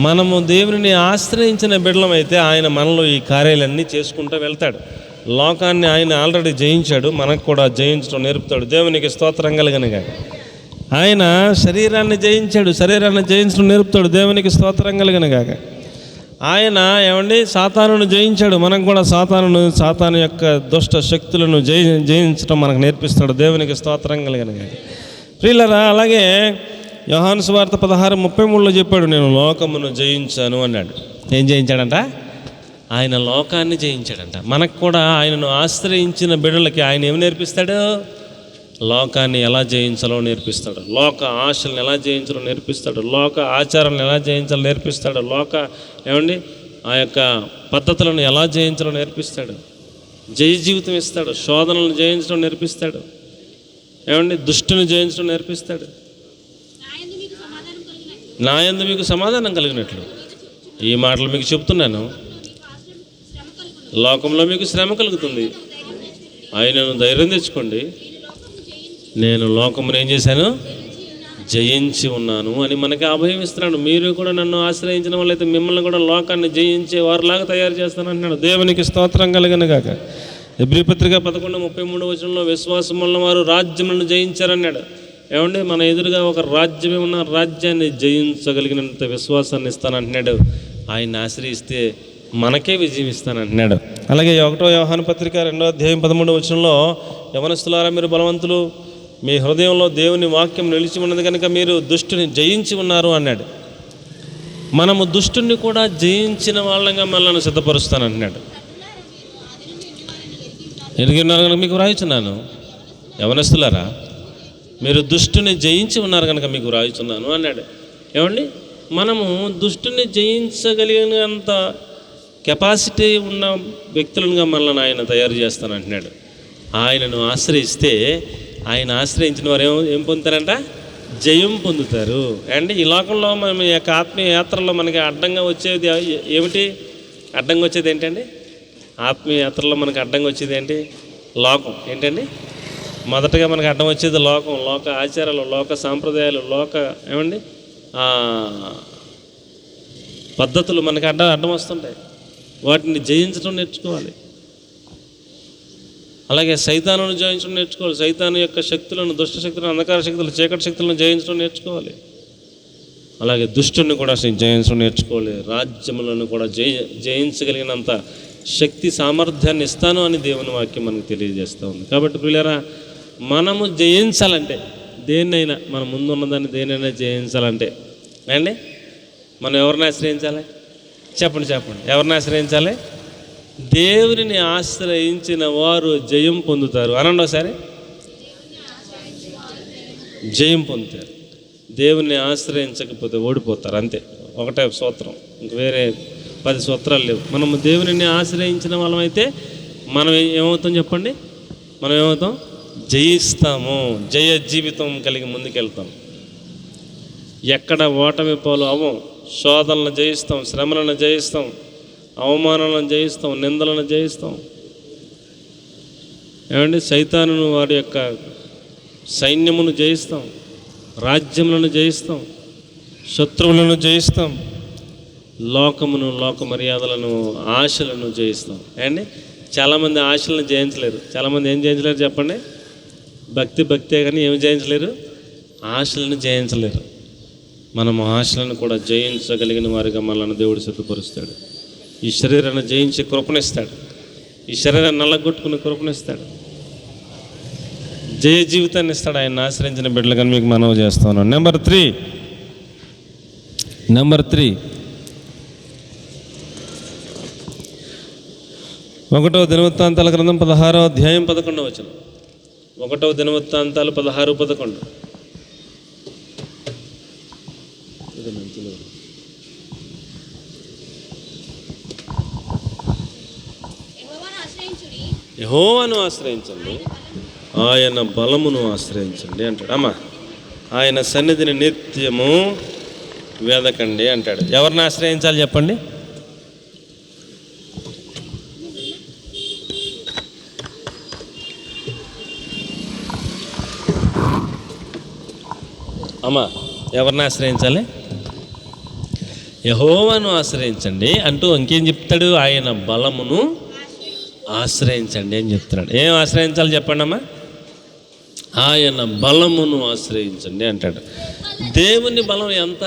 [SPEAKER 1] మనము దేవునిని ఆశ్రయించిన బిడ్డలమైతే ఆయన మనలో ఈ కార్యాలన్నీ చేసుకుంటూ వెళ్తాడు. లోకాన్ని ఆయన ఆల్రెడీ జయించాడు, మనకు కూడా జయించడం నేర్పుతాడు. దేవునికి స్తోత్రం కలుగునుగాక. ఆయన శరీరాన్ని జయించాడు, శరీరాన్ని జయించడం నేర్పుతాడు. దేవునికి స్తోత్రం కలుగునుగాక. ఆయన సాతానును జయించాడు, మనకు కూడా సాతాను యొక్క దుష్ట శక్తులను జయించడం మనకు నేర్పిస్తాడు. దేవునికి స్తోత్రం కలుగునుగాక. ప్రియులారా, అలాగే యోహాను సువార్త 16:33 చెప్పాడు, నేను లోకమును జయించాను అన్నాడు. ఏం జయించాడంట? ఆయన లోకాన్ని జయించాడంట. మనకు కూడా ఆయనను ఆశ్రయించిన బిడ్డలకి ఆయన ఏమి నేర్పిస్తాడు? లోకాన్ని ఎలా జయించాలో నేర్పిస్తాడు. లోక ఆశలను ఎలా జయించాలో నేర్పిస్తాడు. లోక ఆచారాలను ఎలా జయించాలో నేర్పిస్తాడు. ఆ యొక్క పద్ధతులను ఎలా జయించాలో నేర్పిస్తాడు. జయ జీవితం ఇస్తాడు. శోధనలను జయించడం నేర్పిస్తాడు. దుష్టుని జయించడం నేర్పిస్తాడు. నా యందు మీకు సమాధానం కలిగినట్లు ఈ మాటలు మీకు చెప్తున్నాను. లోకంలో మీకు శ్రమ కలుగుతుంది, ఆయనను ధైర్యం తెచ్చుకోండి, నేను లోకమును ఏం చేశాను? జయించి ఉన్నాను అని మనకి అభయం ఇస్తున్నాడు. మీరు కూడా నన్ను ఆశ్రయించిన వాళ్ళైతే మిమ్మల్ని కూడా లోకాన్ని జయించే వారిలాగా తయారు చేస్తాను అంటున్నాడు. దేవునికి స్తోత్రం కలుగునుగాక. హెబ్రీ పత్రిక 11:33 విశ్వాసం వల్ల వారు రాజ్యములను జయించారన్నాడు. మన ఎదురుగా ఒక రాజ్యమే ఉన్న రాజ్యాన్ని జయించగలిగినంత విశ్వాసాన్ని ఇస్తానంటున్నాడు. ఆయన్ని ఆశ్రయిస్తే మనకే విజయం ఇస్తానంటున్నాడు. అలాగే 1 యోహాను పత్రిక 2:13 యవనస్తులారా, మీరు బలవంతులు, మీ హృదయంలో దేవుని వాక్యం నిలిచి ఉన్నది కనుక మీరు దుష్టుని జయించి ఉన్నారు అన్నాడు. మనము దుష్టుని కూడా జయించిన వాళ్ళంగా మనల్ని సిద్ధపరుస్తానంటున్నాడు. ఎరిగి ఉన్నారు కనుక మీకు వ్రాయిచున్నాను. యవనస్తులారా, మీరు దుష్టుని జయించి ఉన్నారు కనుక మీకు వ్రాయిచున్నాను అన్నాడు. మనము దుష్టుని జయించగలిగినంత కెపాసిటీ ఉన్న వ్యక్తులుగా మనల్ని ఆయన తయారు చేస్తానంటున్నాడు. ఆయనను ఆశ్రయిస్తే, ఆయన ఆశ్రయించిన వారు ఏం పొందుతారంట? జయం పొందుతారు. ఈ లోకంలో మనం ఈ యొక్క ఆత్మీయ యాత్రలో మనకి అడ్డంగా వచ్చేది ఏమిటి? అడ్డంగా వచ్చేది ఏంటండి? ఆత్మీయ యాత్రలో మనకు అడ్డంగా వచ్చేది ఏంటి? లోకం. ఏంటండి? మొదటగా మనకు అడ్డం వచ్చేది లోకం, లోక ఆచారాలు, లోక సాంప్రదాయాలు, లోక పద్ధతులు మనకి అడ్డం వస్తుంటాయి. వాటిని జయించడం నేర్చుకోవాలి. అలాగే సైతానును జయించడం నేర్చుకోవాలి. సైతాను యొక్క శక్తులను, దుష్ట శక్తులను, అంధకార శక్తులు, చీకటి శక్తులను జయించడం నేర్చుకోవాలి. అలాగే దుష్టుని కూడా జయించడం నేర్చుకోవాలి. రాజ్యములను కూడా జయించగలిగినంత శక్తి సామర్థ్యాన్ని ఇస్తాను అని దేవుని వాక్యం మనకు తెలియజేస్తూ ఉంది. కాబట్టి ప్రియులారా, మనము జయించాలంటే దేన్నైనా, మన ముందున్నదాన్ని దేనైనా జయించాలంటే మనం ఎవరిని ఆశ్రయించాలి? చెప్పండి. ఎవరిని ఆశ్రయించాలి? దేవుని ఆశ్రయించిన వారు జయం పొందుతారు. అనండి ఒకసారి. జయం పొందుతారు. దేవుణ్ణి ఆశ్రయించకపోతే ఓడిపోతారు. అంతే, ఒకటే సూత్రం, ఇంక వేరే 10 సూత్రాలు లేవు. మనము దేవుని ఆశ్రయించిన వాళ్ళమైతే మనం ఏమవుతాం చెప్పండి? మనం ఏమవుతాం? జయిస్తాము. జయ జీవితం కలిగి ముందుకెళ్తాం. ఎక్కడ ఓటమి పాలు అవ్వం. శోధనలను జయిస్తాం, శ్రమలను జయిస్తాం, అవమానాలను జయిస్తాం, నిందలను జయిస్తాం. ఏమండి, సైతానును వాడి యొక్క సైన్యమును జయిస్తాం, రాజ్యములను జయిస్తాం, శత్రువులను జయిస్తాం, లోకమును, లోక మర్యాదలను, ఆశలను జయిస్తాం. ఏమండి, చాలామంది ఆశలను జయించలేరు. చాలామంది ఏం జయించలేరు చెప్పండి? భక్తే కానీ ఏమి జయించలేరు? ఆశలను జయించలేరు. మనం ఆశలను కూడా జయించగలిగిన వారిగా మనల్ని దేవుడు సిద్ధపరుస్తాడు. ఈ శరీరాన్ని జయించే కృపణిస్తాడు. ఈ శరీరాన్ని నల్లగొట్టుకునే కృపణిస్తాడు. జయ జీవితాన్ని ఇస్తాడు ఆయన ఆశ్రయించిన బిడ్డలు. కానీ మీకు మనవి చేస్తాను. నెంబర్ త్రీ 1 దినవృత్తాంతాల గ్రంథం 16వ అధ్యాయం 11వ వచనం. 1 దినవృత్తాంతాలు 16:11. యెహోవాను ఆశ్రయించండి, ఆయన బలమును ఆశ్రయించండి అంటాడు. అమ్మా, ఆయన సన్నిధిని నిత్యము వెదకండి అంటాడు. ఎవరిని ఆశ్రయించాలి చెప్పండి? అమ్మా, ఎవరిని ఆశ్రయించాలి? యెహోవాను ఆశ్రయించండి అంటూ ఇంకేం చెప్తాడు? ఆయన బలమును ఆశ్రయించండి అని చెప్తున్నాడు. ఏం ఆశ్రయించాలి చెప్పండి అమ్మా? ఆయన బలమును ఆశ్రయించండి అంటాడు. దేవుని బలం ఎంత,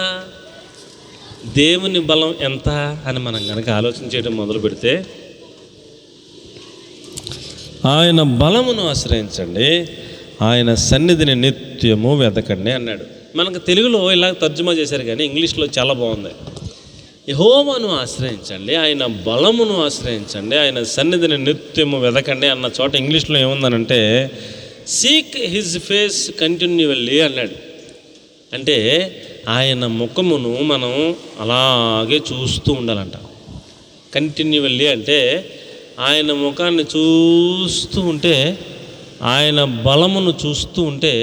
[SPEAKER 1] దేవుని బలం ఎంత అని మనం కనుక ఆలోచన చేయడం మొదలు పెడితే, ఆయన బలమును ఆశ్రయించండి, ఆయన సన్నిధిని నిత్యము వెతకండి అన్నాడు. మనకు తెలుగులో ఇలా తర్జుమా చేశారు, కానీ ఇంగ్లీష్లో చాలా బాగుంది. యెహోవాను ఆశ్రయించండి, ఆయన బలమును ఆశ్రయించండి, ఆయన సన్నిధిని నిత్యము వెతకండి అన్న చోట ఇంగ్లీష్లో ఏముందనంటే సీక్ హిజ్ ఫేస్ కంటిన్యూవల్లీ అన్నాడు. అంటే ఆయన ముఖమును మనం అలాగే చూస్తూ ఉండాలంట. కంటిన్యూవల్లీ అంటే ఆయన ముఖాన్ని చూస్తూ ఉంటే, ఆయన బలమును చూస్తూ ఉంటే,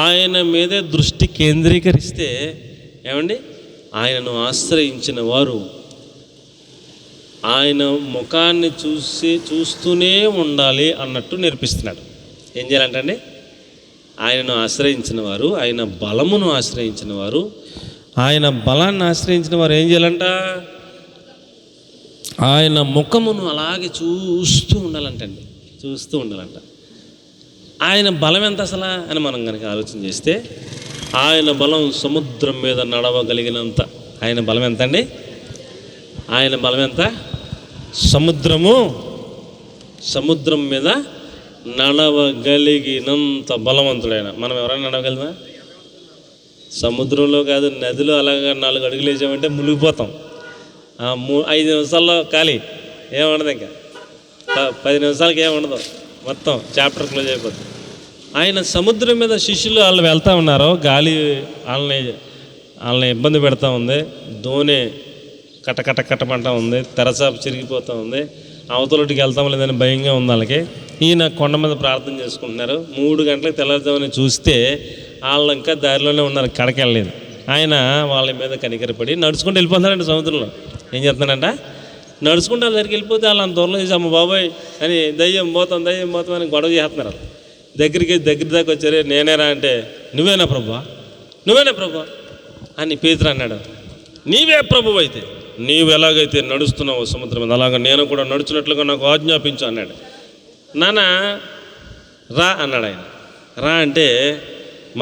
[SPEAKER 1] ఆయన మీదే దృష్టి కేంద్రీకరిస్తే, ఏమండి, ఆయనను ఆశ్రయించిన వారు ఆయన ముఖాన్ని చూస్తూనే ఉండాలి అన్నట్టు నేర్పిస్తున్నాడు. ఏం చేయాలంటండి? ఆయనను ఆశ్రయించిన వారు, ఆయన బలమును ఆశ్రయించిన వారు, ఆయన బలాన్ని ఆశ్రయించిన వారు ఏం చేయాలంట? ఆయన ముఖమును అలాగే చూస్తూ ఉండాలంటండి, చూస్తూ ఉండాలంట. ఆయన బలం ఎంత అసలు అని మనం కనుక ఆలోచన చేస్తే, ఆయన బలం సముద్రం మీద నడవగలిగినంత. ఆయన బలం ఎంత అండి? ఆయన బలం ఎంత? సముద్రం మీద నడవగలిగినంత బలవంతుడైన. మనం ఎవరైనా నడవగలమా? సముద్రంలో కాదు, నదిలో అలాగా 4 అడుగులు వేసామంటే మునిగిపోతాం. 5 నిమిషాల్లో ఖాళీ, ఏముండదు. ఇంకా 10 నిమిషాలకి ఏముండదు, మొత్తం చాప్టర్ క్లోజ్ అయిపోతుంది. ఆయన సముద్రం మీద శిష్యులు వాళ్ళు వెళ్తూ ఉన్నారు, గాలి వాళ్ళని ఇబ్బంది పెడతా ఉంది, దోణి కట్టమంటా ఉంది, తెరచాప చిరిగిపోతూ ఉంది, అవతలటికి వెళ్తాం లేదని భయంగా ఉంది వాళ్ళకి. ఈయన కొండ మీద ప్రార్థన చేసుకుంటున్నారు. 3 గంటలకు తెల్లారుతామని చూస్తే వాళ్ళు ఇంకా దారిలోనే ఉన్నారు, కడకి వెళ్ళలేదు. ఆయన వాళ్ళ మీద కనికరపడి నడుచుకుంటూ వెళ్ళిపోతున్నాడంట సముద్రంలో. ఏం చేస్తున్నాడంట? నడుచుకుంటూ వాళ్ళ దగ్గరికి వెళ్ళిపోతే వాళ్ళు అంత దూరంలో చేసి అమ్మ బాబాయ్ అని దయ్యం పోతాం అని గొడవ చేస్తున్నారు. దగ్గర దాకా వచ్చారే, నేనేరా అంటే నువ్వేనా ప్రభా అని పేతురు అన్నాడు. నీవే ప్రభువు అయితే, నీవు ఎలాగైతే నడుస్తున్నావు సముద్రం మీద, అలాగా నేను కూడా నడుచున్నట్లుగా నాకు ఆజ్ఞాపించు అన్నాడు. నాన్న రా అన్నాడు. ఆయన రా అంటే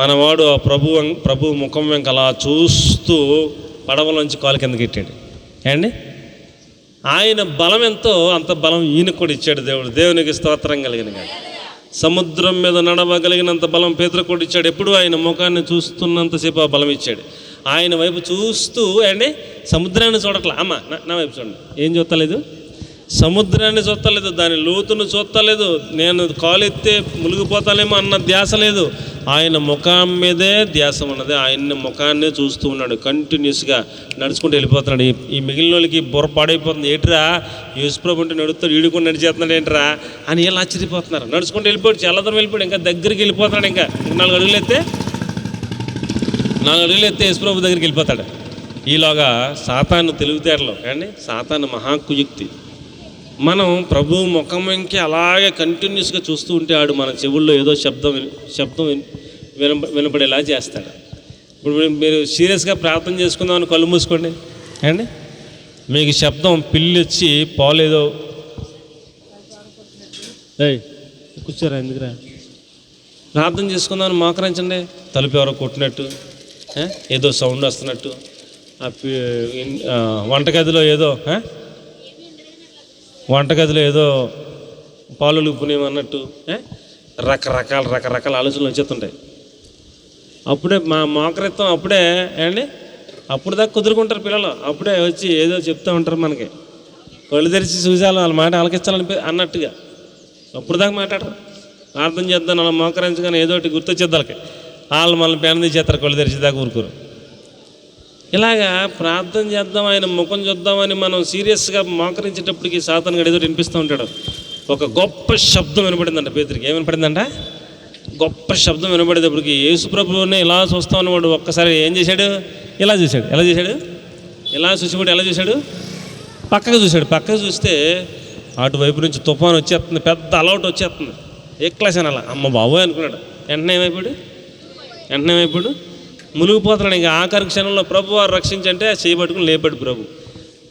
[SPEAKER 1] మనవాడు ఆ ప్రభు ముఖం వెంక అలా చూస్తూ పడవలోంచి కాలు కిందకి ఎట్టాడు. ఏమండి, ఆయన బలం ఎంతో అంత బలం ఈయనకు కూడా ఇచ్చాడు దేవుడు. దేవునికి స్తోత్రం కలిగిన కాదు. సముద్రం మీద నడవగలిగినంత బలం పేతురుకు కూడా ఇచ్చాడు. ఎప్పుడు ఆయన ముఖాన్ని చూస్తున్నంతసేపు ఆ బలం ఇచ్చాడు. ఆయన వైపు చూస్తూ, అండి, సముద్రాన్ని చూడట్లా. అమ్మ నా వైపు చూడండి, ఏం చూస్తలేదు? సముద్రాన్ని చూస్తలేదు, దాని లోతును చూస్తలేదు, నేను కాలెత్తే మునిగిపోతానేమో అన్న ధ్యాస లేదు. ఆయన ముఖం మీదే ధ్యాస ఉన్నది. ఆయన ముఖాన్నే చూస్తూ ఉన్నాడు. కంటిన్యూస్గా నడుచుకుంటూ వెళ్ళిపోతున్నాడు. ఈ మిగిలిన వాళ్ళకి బుర్ర పాడైపోతుంది. ఏంట్రా యేసుప్రభు అంటే నడుస్తాడు, ఈడుకొని నడిచేస్తున్నాడు ఏంట్రా అని వీళ్ళు ఆశ్చర్యపోతున్నారు. నడుచుకుంటూ వెళ్ళిపోయాడు, చాలా దూరం వెళ్ళిపోయాడు, ఇంకా దగ్గరికి వెళ్ళిపోతున్నాడు. ఇంకా 4 అడుగులు ఎత్తే యేసుప్రభు దగ్గరికి వెళ్ళిపోతాడు. ఈలోగా సాతాను తెలివితేటలో, అండి, సాతాను మహాకుయుక్తి. మనం ప్రభు ముఖం వెంకి అలాగే కంటిన్యూస్గా చూస్తూ ఉంటే ఆడు మన చెవుల్లో ఏదో శబ్దం వినపడేలా చేస్తాడు. ఇప్పుడు మీరు సీరియస్గా ప్రార్థన చేసుకుందామని కళ్ళు మూసుకోండి అండి, మీకు శబ్దం పిల్లి వచ్చి పాలేదో కూర్చోరా ఎందుకురా ప్రార్థన చేసుకుందామని మోకరించండి, తలుపు ఎవరో కొట్టినట్టు, ఏదో సౌండ్ వస్తున్నట్టు, వంటగదిలో ఏదో పాలు పునేమన్నట్టు రకరకాల ఆలోచనలు వచ్చేస్తుంటాయి. అప్పుడే మా మోకరిత్వం అప్పుడే అండి, అప్పుడు దాకా కుదురుకుంటారు పిల్లలు, అప్పుడే వచ్చి ఏదో చెప్తూ ఉంటారు మనకి, కళ్ళు తెరిచి చూసాలి వాళ్ళ మాట ఆలకించాలని అన్నట్టుగా అప్పుడు దాకా మాట్లాడరు. ప్రార్థన చేద్దాం అలా మోకరించగానే ఏదో ఒకటి గుర్తొచ్చేద్దలకి వాళ్ళు మనల్ని పేన తీసేస్తారు, కళ్ళు తెరిచేదాకా ఊరుకోరు. ఇలాగా ప్రార్థన చేద్దాం, ఆయన ముఖం చూద్దామని మనం సీరియస్గా మోకరించేటప్పటికి సాతాను గడు ఏదో వినిపిస్తూ ఉంటాడు. ఒక గొప్ప శబ్దం వినపడిందంట పేతురికి. ఏం వినపడిందంట? గొప్ప శబ్దం వినపడేటప్పటికి యేసు ప్రభువునే ఇలా చూస్తా ఉన్నవాడు ఒక్కసారి ఏం చేశాడు? ఎలా చూశాడు? ఎలా చూశాడు? పక్కకు చూస్తే అటువైపు నుంచి తుఫాను వచ్చేస్తుంది, పెద్ద అలౌట్ వచ్చేస్తుంది. ఏ క్లాస్ అని అలా అమ్మ బాబోయ్ అనుకున్నాడు. వెంటనే ఏమైపోయాడు? మునిగిపోతున్నాడు. ఇంకా ఆఖరి క్షణంలో ప్రభు వారు రక్షించంటే చేయబట్టుకుని లేపాడు ప్రభు.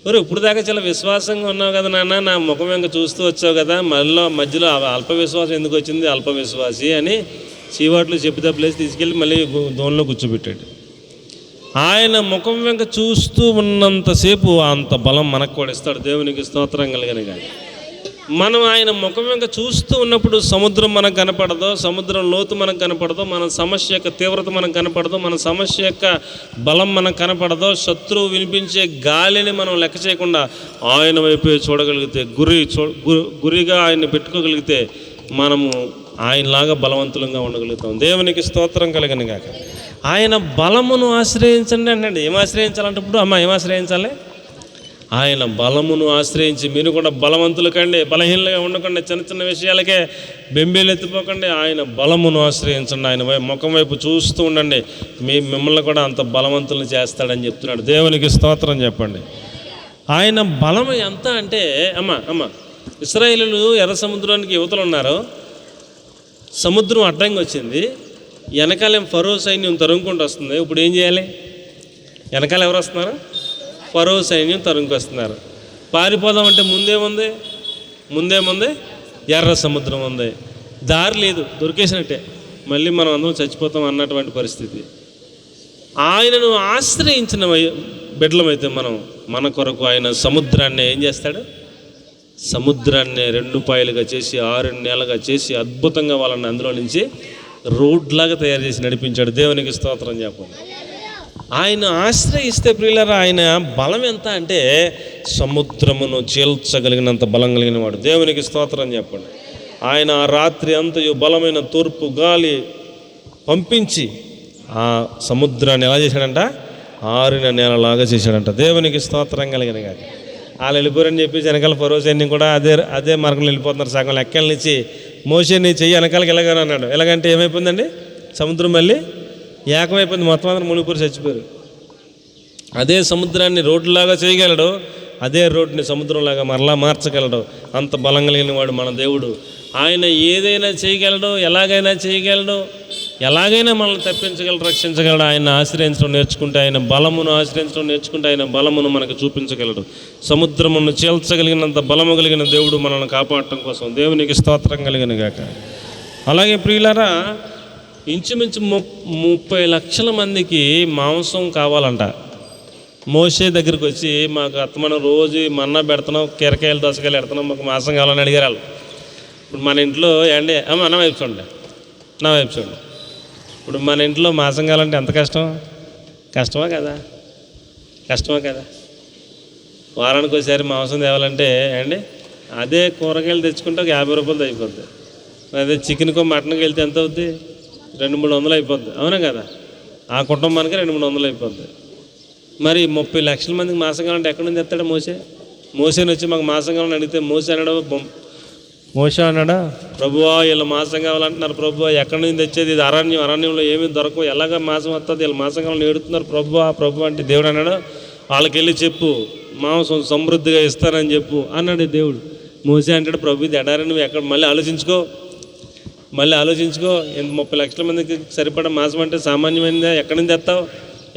[SPEAKER 1] మరి ఇప్పుడు దాకా చాలా విశ్వాసంగా ఉన్నావు కదా నాన్న, నా ముఖం వెంక చూస్తూ వచ్చావు కదా, మధ్యలో అల్ప విశ్వాసం ఎందుకు వచ్చింది? అల్ప విశ్వాసి అని చీవాట్లు చెప్పితే ప్లేస్ తీసుకెళ్ళి మళ్ళీ దోణిలో కూర్చోబెట్టాడు. ఆయన ముఖం వెంక చూస్తూ ఉన్నంతసేపు అంత బలం మనకు కూడా ఇస్తాడు. దేవునికి స్తోత్రం కలిగని. కానీ మనం ఆయన ముఖం వెంక చూస్తూ ఉన్నప్పుడు సముద్రం మనకు కనపడదో, సముద్రం లోతు మనకు కనపడదో, మన సమస్య యొక్క తీవ్రత మనకు కనపడదో, మన సమస్య యొక్క బలం మనకు కనపడదో, శత్రువు వినిపించే గాలిని మనం లెక్క చేయకుండా ఆయన వైపు చూడగలిగితే, గురిగా ఆయన్ని పెట్టుకోగలిగితే మనము ఆయనలాగా బలవంతులంగా ఉండగలుగుతాం. దేవునికి స్తోత్రం కలగని గాక. ఆయన బలమును ఆశ్రయించండి అన్నాడు. ఏం ఆశ్రయించాలంటే ఇప్పుడు ఏం ఆశ్రయించాలి? ఆయన బలమును ఆశ్రయించి మీరు కూడా బలవంతులు కండి, బలహీనలుగా ఉండకండి, చిన్న విషయాలకే బెంబేలు ఎత్తిపోకండి. ఆయన బలమును ఆశ్రయించండి, ఆయన ముఖం వైపు చూస్తూ ఉండండి, మిమ్మల్ని కూడా అంత బలవంతులను చేస్తాడని చెప్తున్నాడు. దేవునికి స్తోత్రం చెప్పండి. ఆయన బలం ఎంత అంటే ఇశ్రాయేలీయులు ఎర్ర సముద్రానికి యువతలు ఉన్నారు, సముద్రం అడ్డంగా వచ్చింది, వెనకాలేం ఫరో సైన్యం తరుముకుంటూ వస్తుంది. ఇప్పుడు ఏం చేయాలి? వెనకాల ఎవరు వస్తున్నారు? ఫరో సైన్యం తరుముకు వస్తున్నారు. పారిపోదామంటే ముందేముంది? ఎర్ర సముద్రం ఉంది, దారి లేదు, దొరికేసినట్టే, మళ్ళీ మనం అందరం చచ్చిపోతాం అన్నటువంటి పరిస్థితి. ఆయనను ఆశ్రయించిన బిడ్డలమైతే మన కొరకు ఆయన సముద్రాన్ని ఏం చేస్తాడు? సముద్రాన్ని 2 పాయలుగా చేసి 6 నెలలుగా చేసి అద్భుతంగా వాళ్ళని అందులో నుంచి రోడ్లాగా తయారు చేసి నడిపించాడు. దేవునికి స్తోత్రం చెప్పండి. ఆయన ఆశ్రయిస్తే ప్రియులారా, ఆయన బలం ఎంత అంటే సముద్రమును చీల్చగలిగినంత బలం కలిగిన వాడు. దేవునికి స్తోత్రం చెప్పండి. ఆయన ఆ రాత్రి అంతయు బలమైన తూర్పు గాలి పంపించి ఆ సముద్రాన్ని ఎలా చేశాడంట? 6 నెలలాగా చేశాడంట. దేవునికి స్తోత్రం కలిగిన కాదు. వాళ్ళు వెళ్ళిపోరని చెప్పేసి వెనకాల ఫరో సైన్యం కూడా అదే మార్గంలో వెళ్ళిపోతున్నారు. సగం లెక్కల నుంచి మోషేని చెయ్యి వెనకాలకి ఎలాగని అన్నాడు. ఎలాగంటే ఏమైపోయిందండి? సముద్రం మళ్ళీ ఏకమైపోయింది, మొత్తం అందరూ మునిగిపోయి చచ్చిపోయారు. అదే సముద్రాన్ని రోడ్డులాగా చేయగలడు, అదే రోడ్డుని సముద్రంలాగా మరలా మార్చగలడు. అంత బలం కలిగిన వాడు మన దేవుడు. ఆయన ఏదైనా చేయగలడు, ఎలాగైనా చేయగలడు, ఎలాగైనా మనల్ని తప్పించగలడు, రక్షించగలడు. ఆయన ఆశ్రయించడం నేర్చుకుంటే, ఆయన బలమును ఆశ్రయించడం నేర్చుకుంటే ఆయన బలమును మనకు చూపించగలడు. సముద్రమును చీల్చగలిగినంత బలము కలిగిన దేవుడు మనల్ని కాపాడటం కోసం. దేవునికి స్తోత్రం కలిగిన గాక. అలాగే ప్రియులారా, ఇంచుమించు 30 లక్షల మందికి మాంసం కావాలంట. మోషే దగ్గరికి వచ్చి, మాకు మనం రోజు మన్నా పెడుతున్నాం, కీరకాయలు దోసకాయలు పెడుతున్నాం, మాకు మాంసం కావాలని అడిగారు వాళ్ళు. ఇప్పుడు మన ఇంట్లో నా వైపు చూడండి. ఇప్పుడు మన ఇంట్లో మాంసం కావాలంటే ఎంత కష్టమా కదా? వారానికి ఒకసారి మాంసం తేవాలంటే అదే కూరగాయలు తెచ్చుకుంటే ఒక 50 రూపాయలు అయిపోద్ది. అదే చికెన్కో మటన్కి వెళ్తే ఎంత అవుద్ది? 200-300 అయిపోద్ది. అవునా కదా? ఆ కుటుంబానికి 200-300 అయిపోద్ది. మరి 30 లక్షల మందికి మాంసం కావాలంటే ఎక్కడి నుంచి తెస్తాడు మోసేని వచ్చి మాకు మాంసం కావాలని అడిగితే మోసే అన్నాడా, ప్రభువా వీళ్ళ మాంసం కావాలంటున్నారు, ప్రభువా ఎక్కడి నుంచి తెచ్చేది? ఇది అరణ్యంలో ఏమీ దొరకవు, ఎలాగ మాంసం వస్తుంది? వీళ్ళు మాంసం కావాలని ఏడుతున్నారు ప్రభు అంటే దేవుడు అన్నాడు, వాళ్ళకి వెళ్ళి చెప్పు, మాంసం సమృద్ధిగా ఇస్తానని చెప్పు అన్నాడు దేవుడు. మోసే అంటాడు, ప్రభు ఇది ఎడారి, నువ్వు ఎక్కడ మళ్ళీ ఆలోచించుకో, ఇంత 30 లక్షల మందికి సరిపడా మాసం అంటే సామాన్యమైనదా? ఎక్కడి నుంచి తెస్తావు,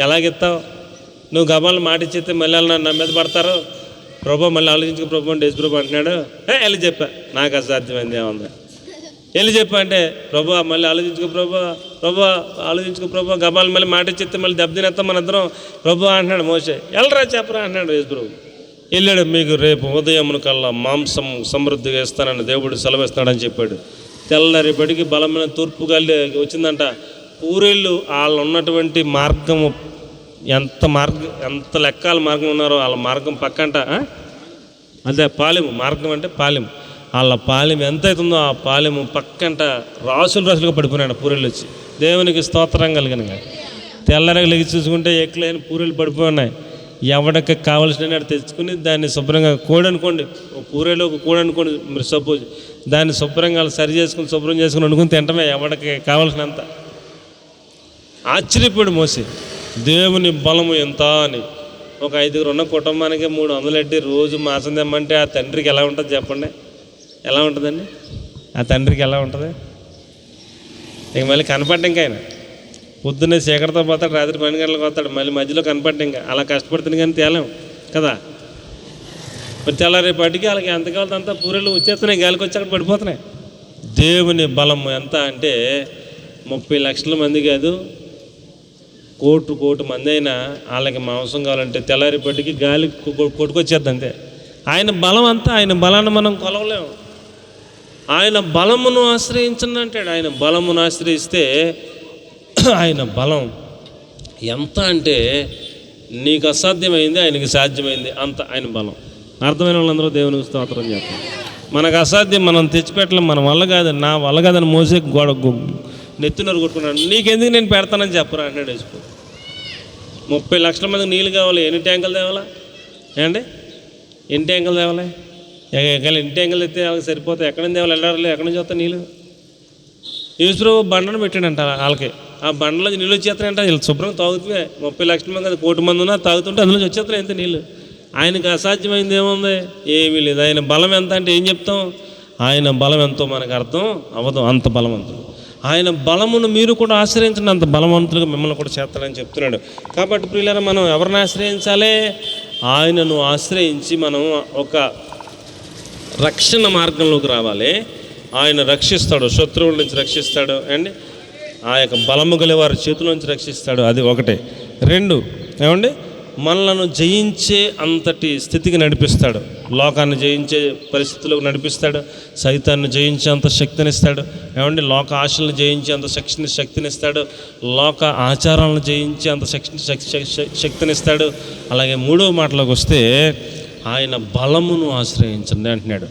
[SPEAKER 1] ఎలాగెత్తావు? నువ్వు గబాలను మాట ఇచ్చేస్తే మళ్ళీ వాళ్ళు నా మీద పడతారు. ప్రభు మళ్ళీ ఆలోచించుకో ప్రభు అంటే యేసు ప్రభు అంటున్నాడు. వెళ్ళి చెప్పా, నాకు అసాధ్యమైంది ఏముంది, వెళ్ళి చెప్పా అంటే ప్రభు మళ్ళీ ఆలోచించుకో ప్రభు గబాలు మళ్ళీ మాట ఇచ్చేస్తే మళ్ళీ దెబ్బతినేస్తాం మన ఇద్దరం ప్రభు అంటున్నాడు. మోసే వెళ్ళరా చెప్పరా అంటున్నాడు యేసు ప్రభు. వెళ్ళాడు. మీకు రేపు ఉదయమున కల్లా మాంసం సమృద్ధిగా ఇస్తానని దేవుడు సెలవిస్తున్నాడని చెప్పాడు. తెల్లరేపటికి బలమైన తూర్పు గాలి వచ్చిందంట. పూరేళ్ళు వాళ్ళు ఉన్నటువంటి మార్గము ఎంత లెక్కాల మార్గం ఉన్నారో వాళ్ళ మార్గం పక్కంట, అదే పాలెము మార్గం అంటే పాలెము, వాళ్ళ పాలెం ఎంత అవుతుందో ఆ పాలెము పక్కంట రాసులుగా పడిపోయినాడు పూరేళ్ళు వచ్చి. దేవునికి స్తోత్రం కలిగినగా. తెల్లరగా లెగి చూసుకుంటే ఎక్కలేని పూరేళ్ళు పడిపోయి ఉన్నాయి. ఎవడికి కావాల్సిన తెచ్చుకుని దాన్ని శుభ్రంగా కోడి అనుకోండి, పూరేలో ఒక కోడి అనుకోండి మీరు సపోజ్, దాన్ని శుభ్రంగా సరి చేసుకుని శుభ్రం చేసుకుని వండుకుని తింటమే ఎవడికి కావాల్సినంత. ఆశ్చర్యపోయాడు మోసే, దేవుని బలము ఎంత అని. ఒక 5గురు ఉన్న కుటుంబానికి 300 ఎట్టి రోజు మాసం తెమ్మంటే ఆ తండ్రికి ఎలా ఉంటుంది చెప్పండి? ఎలా ఉంటుందండి? ఆ తండ్రికి ఎలా ఉంటుంది? ఇక మళ్ళీ కనపడ్డా ఇంకా ఆయన పొద్దున్నే చీకటితో పోతాడు, రాత్రి 12 గంటలకు పోతాడు, మళ్ళీ మధ్యలో కనపడ్డా ఇంకా అలా కష్టపడుతుంది కానీ తేలేం కదా. మరి తెల్లారేపాటికి వాళ్ళకి ఎంత కావాలంటే అంతా పూరేళ్ళు వచ్చేస్తున్నాయి, గాలికి వచ్చి అక్కడ పడిపోతున్నాయి. దేవుని బలం ఎంత అంటే 30 లక్షల మంది కాదు, కోటి మంది అయినా వాళ్ళకి మాంసం కావాలంటే తెల్లారేపటికి గాలి కొట్టుకొచ్చేద్ది అంతే. ఆయన బలం అంతా, ఆయన బలాన్ని మనం కొలవలేము. ఆయన బలమును ఆశ్రయించండి అంటాడు. ఆయన బలమును ఆశ్రయిస్తే ఆయన బలం ఎంత అంటే నీకు అసాధ్యమైంది ఆయనకి సాధ్యమైంది అంత ఆయన బలం. అర్థమైన వాళ్ళందరూ దేవునికి స్తోత్రం చేస్తారు. మనకు అసాధ్యం మనం తెచ్చిపెట్టలేం, మన వల్ల కాదు, నా వల్ల కాదని మోసే గోడ నెత్తినరు కొట్టుకున్నాడు. నీకెందుకు నేను పెడతానని చెప్పరా అన్నాడు వేసుకో. 30 లక్షల మందికి నీళ్ళు కావాలి, ఎన్ని ట్యాంకులు తేవాలా ఏమండి? ఎన్ని ట్యాంకులు తేవాలి? ఎన్ని ట్యాంకులు తెస్తే వాళ్ళకి సరిపోతాయి. ఎక్కడి నుంచి తేవాలి? వెళ్ళాలి, ఎక్కడి నుంచి వస్తాయి నీళ్ళు? యేసుప్రభు బండను పెట్టాడంట వాళ్ళకి. ఆ బండలో నీళ్ళు వచ్చేస్తాయంట, వీళ్ళు శుభ్రంగా తాగుతున్నాయి. 30 లక్షల మంది కదా, 1,000,000 మంది ఉన్నా తాగుతుంటే అందులో వచ్చేస్తున్నాయి ఎంత నీళ్ళు. ఆయనకు అసాధ్యమైంది ఏముంది? ఏమీ లేదు. ఆయన బలం ఎంత అంటే ఏం చెప్తాం? ఆయన బలం ఎంతో మనకు అర్థం అవ్వదు, అంత బలవంతుడు. ఆయన బలమును మీరు కూడా ఆశ్రయించండి, అంత బలవంతులుగా మిమ్మల్ని కూడా చేస్తాడని చెప్తున్నాడు. కాబట్టి ప్రియులారా, మనం ఎవరిని ఆశ్రయించాలి? ఆయనను ఆశ్రయించి మనం ఒక రక్షణ మార్గంలోకి రావాలి. ఆయన రక్షిస్తాడు, శత్రువుల నుంచి రక్షిస్తాడు అండి, ఆ యొక్క బలము గల వారి చేతుల నుంచి రక్షిస్తాడు. అది ఒకటే. 2 ఏమండి, మనలను జయించే అంతటి స్థితికి నడిపిస్తాడు, లోకాన్ని జయించే పరిస్థితులకు నడిపిస్తాడు, సైతాన్ని జయించే అంత శక్తినిస్తాడు ఏమండి, లోక ఆశలను జయించే అంత శక్తినిస్తాడు, లోక ఆచారాలను జయించే అంత శక్తినిస్తాడు. అలాగే 3వ మాటలోకి వస్తే ఆయన బలమును ఆశ్రయించండి అంటున్నాడు.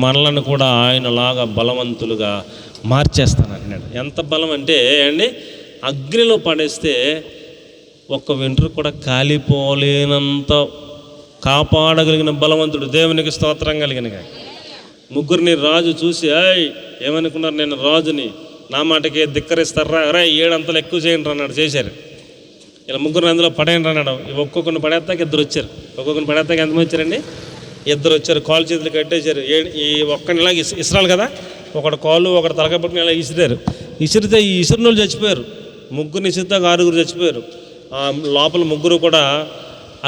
[SPEAKER 1] మనలను కూడా ఆయనలాగా బలవంతులుగా మార్చేస్తానంటున్నాడు. ఎంత బలం అంటే అండి, అగ్నిలో పడేస్తే ఒక్క వెంట్రుక కూడా కాలిపోలేనంత కాపాడగలిగిన బలవంతుడు. దేవునికి స్తోత్రం కలిగిన. 3 రాజు చూసి ఏమనుకున్నారు, నేను రాజుని, నా మాటకి ధిక్కరిస్తారా, 7 అంతలు ఎక్కువ చేయండి అన్నాడు. చేశారు. ఇలా 3 అందులో పడేయండి అన్నాడు. ఒక్కొక్కరిని పడేస్తాక 2 వచ్చారు. ఒక్కొక్కరిని పడేస్తాక ఎంతమంది వచ్చారండి? 2 వచ్చారు. కాలు చేతులు కట్టేశారు. ఈ ఒక్కని ఇలా ఇసరాలు కదా, ఒకడు కాళ్ళు ఒకడు తలకాయ పట్టుకుని ఇలా ఇసిరితే ఈ ఇసురుని వాళ్ళు చచ్చిపోయారు. 3 ఇసిరితే 6 చచ్చిపోయారు. లోపల 3 కూడా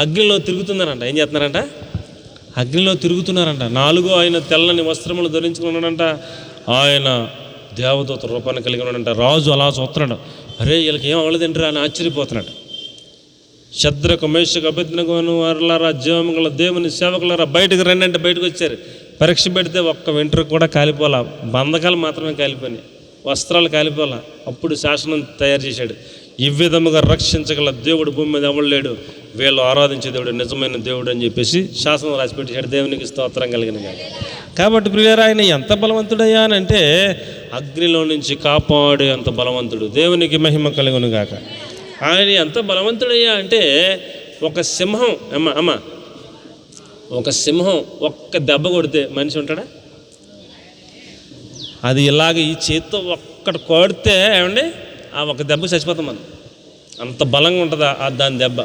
[SPEAKER 1] అగ్నిలో తిరుగుతున్నారంట. ఏం చేస్తున్నారంట? అగ్నిలో తిరుగుతున్నారంట. 4 ఆయన తెల్లని వస్త్రములు ధరించుకున్నాడంట. ఆయన దేవదూత రూపాన్ని కలిగి ఉన్నాడంట. రాజు అలా చూస్తున్నాడు. అరే వీళ్ళకి ఏం అవ్వలేదంటారా అని ఆశ్చర్యపోతున్నాడు. శద్రకు మేషకు అబేద్నెగోను వారులారా, జీవముగల దేవుని సేవకులారా, బయటకు రండి అంటే బయటకు వచ్చారు. పరీక్ష పెడితే ఒక్క వెంట్రుక కూడా కాలిపోలా, బంధకాలు మాత్రమే కాలిపోయినాయి, వస్త్రాలు కాలిపోలా. అప్పుడు శాసనం తయారు చేశాడు. ఈ విధముగా రక్షించగల దేవుడు భూమి మీద ఎవడు లేడు, వీళ్ళు ఆరాధించే దేవుడు నిజమైన దేవుడు అని చెప్పేసి శాసనం రాసి పెట్టేశాడు. దేవునికి స్తోత్రం కలిగిన. కాబట్టి ప్రియులారా, ఆయన ఎంత బలవంతుడయ్యా అని అంటే అగ్నిలో నుంచి కాపాడే అంత బలవంతుడు. దేవునికి మహిమ కలుగును గాక. ఆయన ఎంత బలవంతుడయ్యా అంటే ఒక సింహం ఒక సింహం ఒక్క దెబ్బ కొడితే మనిషి ఉంటాడా? అది ఇలాగ ఈ చేతితో ఒక్కటి కొడితే ఏమండి ఆ ఒక దెబ్బ చచ్చిపోతాం మనం. అంత బలంగా ఉంటుంది దాని దెబ్బ.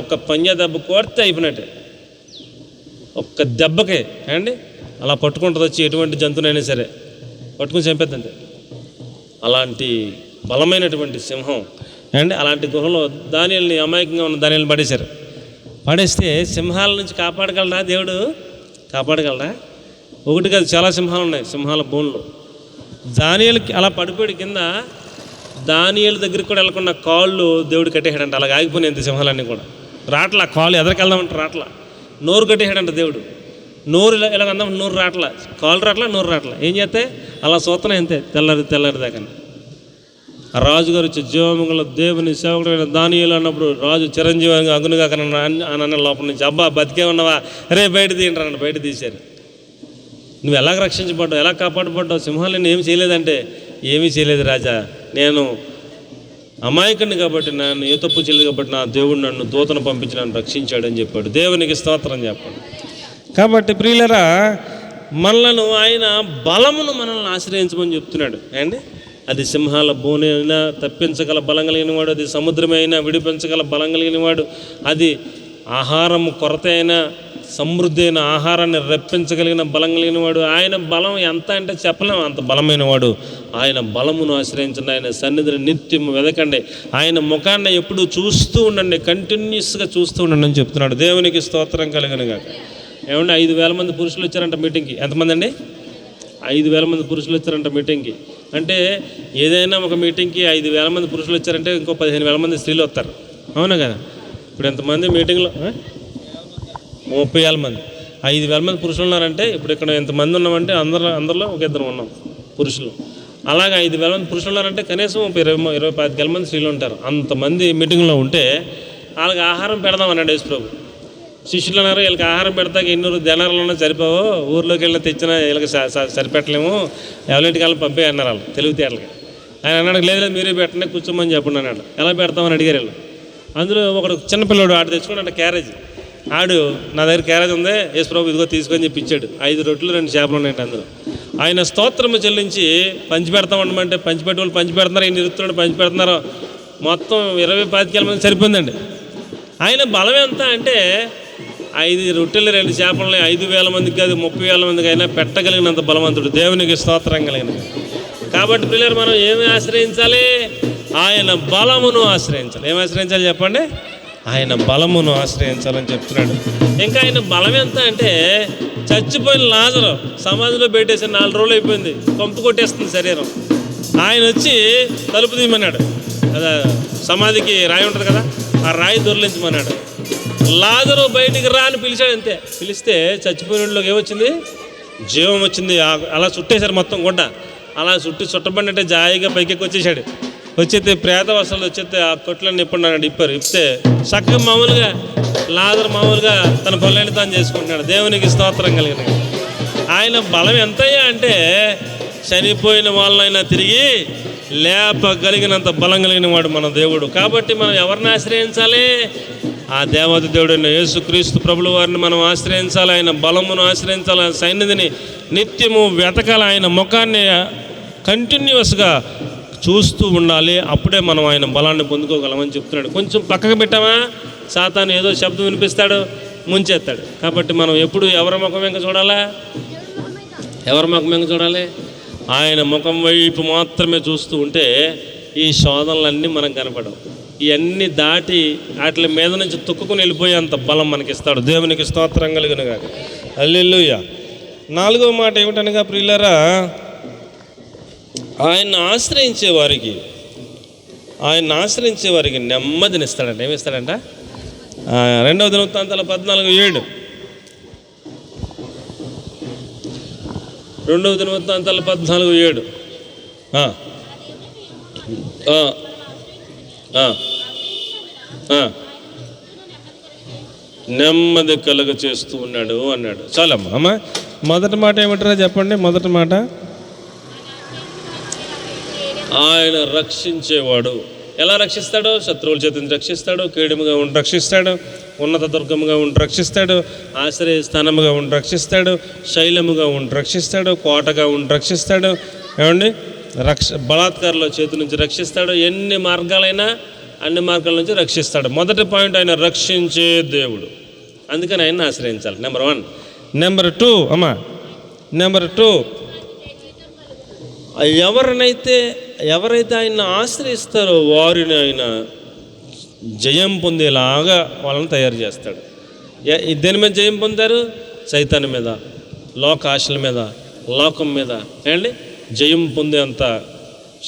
[SPEAKER 1] ఒక్క పంజా దెబ్బ కొడితే అయిపోయినట్టే. ఒక్క దెబ్బకే అండి అలా పట్టుకుంటుంది వచ్చి ఎటువంటి జంతువునైనా సరే పట్టుకుని చంపేద్దంటే. అలాంటి బలమైనటువంటి సింహం అండి. అలాంటి గుహలో దానియల్ని అమాయకంగా ఉన్న దానియల్ని పడేశారు. పడేస్తే సింహాల నుంచి కాపాడగలరా దేవుడు? కాపాడగలరా? ఒకటి కాదు, చాలా సింహాలు ఉన్నాయి సింహాల బోన్లో. దానియల్కి అలా పడిపోయాడు కింద. దానియేలు దగ్గరికి కూడా వెళ్ళకుండా కాళ్ళు దేవుడు కట్టేశాడంట. అలాగ ఆగిపోయినాయి ఇంత సింహాలన్నీ కూడా. రాట్లా కాళ్ళు ఎదరికెళ్దామంటే రాట్లా. నోరు కట్టేశాడంట దేవుడు. నోరు ఇలా అందాం, నోరు రాట్లా, కాళ్ళు రాట్లా, నోరు రాట్లా. ఏం చేస్తే అలా సూతనే అంతే తెల్లారి దాకా. ఆ రాజుగారు వచ్చి జీవముగల దేవుని సేవకుడైన దానియేలు అన్నప్పుడు రాజు చిరంజీవిగా అగునుగా అన్న లోపల నుంచి, అబ్బా బతికే ఉన్నావా, రే బయట తీయండి, బయట తీశారు. నువ్వు ఎలాగ రక్షించబడ్డావు, ఎలా కాపాడబడ్డావు? సింహాలని ఏమి చేయలేదంటే, ఏమీ చేయలేదు రాజా, నేను అమాయకుడిని కాబట్టి, నన్ను ఏ తప్పు చేయలేదు కాబట్టి నా దేవుడు నన్ను దూతను పంపించి నన్ను రక్షించాడని చెప్పాడు. దేవునికి స్తోత్రం చెప్పండి. కాబట్టి ప్రియులరా, మనలను ఆయన బలమును మనల్ని ఆశ్రయించమని చెప్తున్నాడు అండి. అది సింహాల బోని అయినా తప్పించగల బలం కలిగిన వాడు, అది సముద్రమైనా విడిపించగల బలం కలిగిన వాడు, అది ఆహారం కొరత అయినా సమృద్ధి అయిన ఆహారాన్ని రప్పించగలిగిన బలం కలిగిన వాడు. ఆయన బలం ఎంత అంటే చెప్పలేము, అంత బలమైన వాడు. ఆయన బలమును ఆశ్రయించండి, ఆయన సన్నిధిని నిత్యం వెదకండి, ఆయన ముఖాన్ని ఎప్పుడు చూస్తూ ఉండండి, కంటిన్యూస్గా చూస్తూ ఉండండి అని చెప్తున్నాడు. దేవునికి స్తోత్రం కలుగునుగాక. ఏమంటే 5,000 మంది పురుషులు వచ్చారంట మీటింగ్కి. ఎంతమంది అండి? 5,000 మంది పురుషులు వచ్చారంట మీటింగ్కి. అంటే ఏదైనా ఒక మీటింగ్కి 5,000 మంది పురుషులు వచ్చారంటే ఇంకో 15,000 మంది స్త్రీలు వస్తారు, అవునా కదా? ఇప్పుడు ఎంతమంది మీటింగ్లో? 30,000 మంది. 5,000 మంది పురుషులు ఉన్నారంటే ఇప్పుడు ఇక్కడ ఎంతమంది ఉన్నామంటే అందరిలో ఒక ఇద్దరు ఉన్నాం పురుషులు. అలాగే 5,000 మంది పురుషులు ఉన్నారంటే కనీసం 20-25,000 మంది స్త్రీలు ఉంటారు. అంతమంది మీటింగ్లో ఉంటే వాళ్ళకి ఆహారం పెడదామన్నాడు యేసు ప్రభు. శిష్యులు అన్నారు, వీళ్ళకి ఆహారం పెడతాక 200 దినారాలన్నా సరిపోవు, ఊర్లోకి వెళ్ళిన తెచ్చినా వీళ్ళకి సరిపెట్టలేము, ఎవరింటికి వెళ్ళి పంపే అన్నారు వాళ్ళు తెలివితేటలకి. ఆయన అన్నాడు, లేదు మీరే పెట్టండి, కూర్చోమని చెప్పండి అన్నాడు. ఎలా పెడతామని అడిగారు వీళ్ళు. అందులో ఒకడు చిన్నపిల్లడు ఆడు తెచ్చుకున్నాడు క్యారేజ్. ఆడు నా దగ్గర క్యారేజ్ ఉంది యేసు ప్రభు ఇదిగో తీసుకొని చెప్పి ఇచ్చాడు. 5 రొట్టెలు 2 చేపలు ఉన్నాయండి అందులో. ఆయన స్తోత్రము చెల్లించి పంచి పెడతామంటే పంచిపెట్టే వాళ్ళు పంచి పెడుతున్నారు, ఈయన ఇరుతున్నాడు పంచి పెడుతున్నారు. మొత్తం 20-25,000 మంది సరిపోయిందండి. ఆయన బలం ఎంత అంటే 5 రొట్టెలు 2 చేపలని 5,000 మందికి కాదు 30,000 మందికి అయినా పెట్టగలిగినంత బలవంతుడు. దేవునికి స్తోత్రం కలిగిన. కాబట్టి పిల్లలు మనం ఏమి ఆశ్రయించాలి? ఆయన బలమును ఆశ్రయించాలి. ఏమి ఆశ్రయించాలి చెప్పండి? ఆయన బలమును ఆశ్రయించాలని చెప్తున్నాడు. ఇంకా ఆయన బలం ఎంత అంటే, చచ్చిపోయిన లాజరు సమాధిలో పెట్టేసి 4 రోజులు అయిపోయింది, పంపు కొట్టేస్తుంది శరీరం. ఆయన వచ్చి తలుపు తీయమన్నాడు. అదే సమాధికి రాయి ఉంటుంది కదా, ఆ రాయి దొర్లించమన్నాడు. లాజరు బయటికి రా అని పిలిచాడు అంతే. పిలిస్తే చచ్చిపోయినలోకి ఏమొచ్చింది? జీవం వచ్చింది. అలా చుట్టేశారు మొత్తం గుడ్డ. అలా చుట్టబడినట్టే జాయిగా పైకి వచ్చేసాడు. వచ్చేస్తే ప్రేత వస్త్రాలు వచ్చేస్తే ఆ కొట్లన్నీ ఇప్పుడున్నాడు. ఇప్పితే చక్కగా మామూలుగా లాజరు మామూలుగా తన పనులని తాను చేసుకుంటున్నాడు. దేవునికి స్తోత్రం కలిగిన. ఆయన బలం ఎంతయ్యా అంటే, చనిపోయిన వాళ్ళనైనా తిరిగి లేపగలిగినంత బలం కలిగిన వాడు మన దేవుడు. కాబట్టి మనం ఎవరిని ఆశ్రయించాలి? ఆ దేవత దేవుడైన యేసుక్రీస్తు ప్రభుల వారిని మనం ఆశ్రయించాలి. ఆయన బలమును ఆశ్రయించాలి. ఆయన సన్నిధిని నిత్యము వెతకాలి. ఆయన ముఖాన్ని కంటిన్యూస్గా చూస్తూ ఉండాలి. అప్పుడే మనం ఆయన బలాన్ని పొందుకోగలమని చెప్తున్నాడు. కొంచెం పక్కకు పెట్టామా సాతాను ఏదో శబ్దం వినిపిస్తాడు, ముంచేస్తాడు. కాబట్టి మనం ఎప్పుడు ఎవరి ముఖం వెంక చూడాలా? ఎవరి ముఖం వెంక చూడాలి? ఆయన ముఖం వైపు మాత్రమే చూస్తూ ఉంటే ఈ శోధనలన్నీ మనకు కనపడవు. ఇవన్నీ దాటి వాటి మీద నుంచి తొక్కుని వెళ్ళిపోయేంత బలం మనకిస్తాడు. దేవునికి స్తోత్రం కలుగునుగా. హల్లెలూయా. 4వ మాట ఏమిటనగా ప్రియులారా, ఆయన్ని ఆశ్రయించే వారికి నెమ్మదినిస్తాడంట. ఏమిస్తాడంట? 2వ దినవృత్తాంతాల 14:7. 2వ దినవృత్తాంతాల 14:7. నెమ్మది కలుగ చేస్తూ ఉన్నాడు అన్నాడు. చాలమ్మా. అమ్మ మొదటి మాట ఏమంటారా చెప్పండి? మొదటి మాట, ఆయన రక్షించేవాడు. ఎలా రక్షిస్తాడు? శత్రువుల చేతిని రక్షిస్తాడు, కీడుముగా ఉండి రక్షిస్తాడు, ఉన్నత దుర్గముగా ఉండి రక్షిస్తాడు, ఆశ్రయ స్థానముగా ఉండి రక్షిస్తాడు, శైలముగా ఉండి రక్షిస్తాడు, కోటగా ఉండి రక్షిస్తాడు. ఏమండి? బలాత్కారుల చేతి నుంచి రక్షిస్తాడు. ఎన్ని మార్గాలైనా అన్ని మార్గాల నుంచి రక్షిస్తాడు. మొదటి పాయింట్, ఆయన రక్షించే దేవుడు. అందుకని ఆయన్ని ఆశ్రయించాలి. నెంబర్ 1. నెంబర్ 2 అమ్మా, నెంబర్ 2, ఎవరైతే ఆయన ఆశ్రయిస్తారో వారిని ఆయన జయం పొందేలాగా వాళ్ళని తయారు చేస్తాడు. దేని మీద జయం పొందారు? సైతాను మీద, లోక ఆశల మీద, లోకం మీద ఏమండి జయం పొందేంత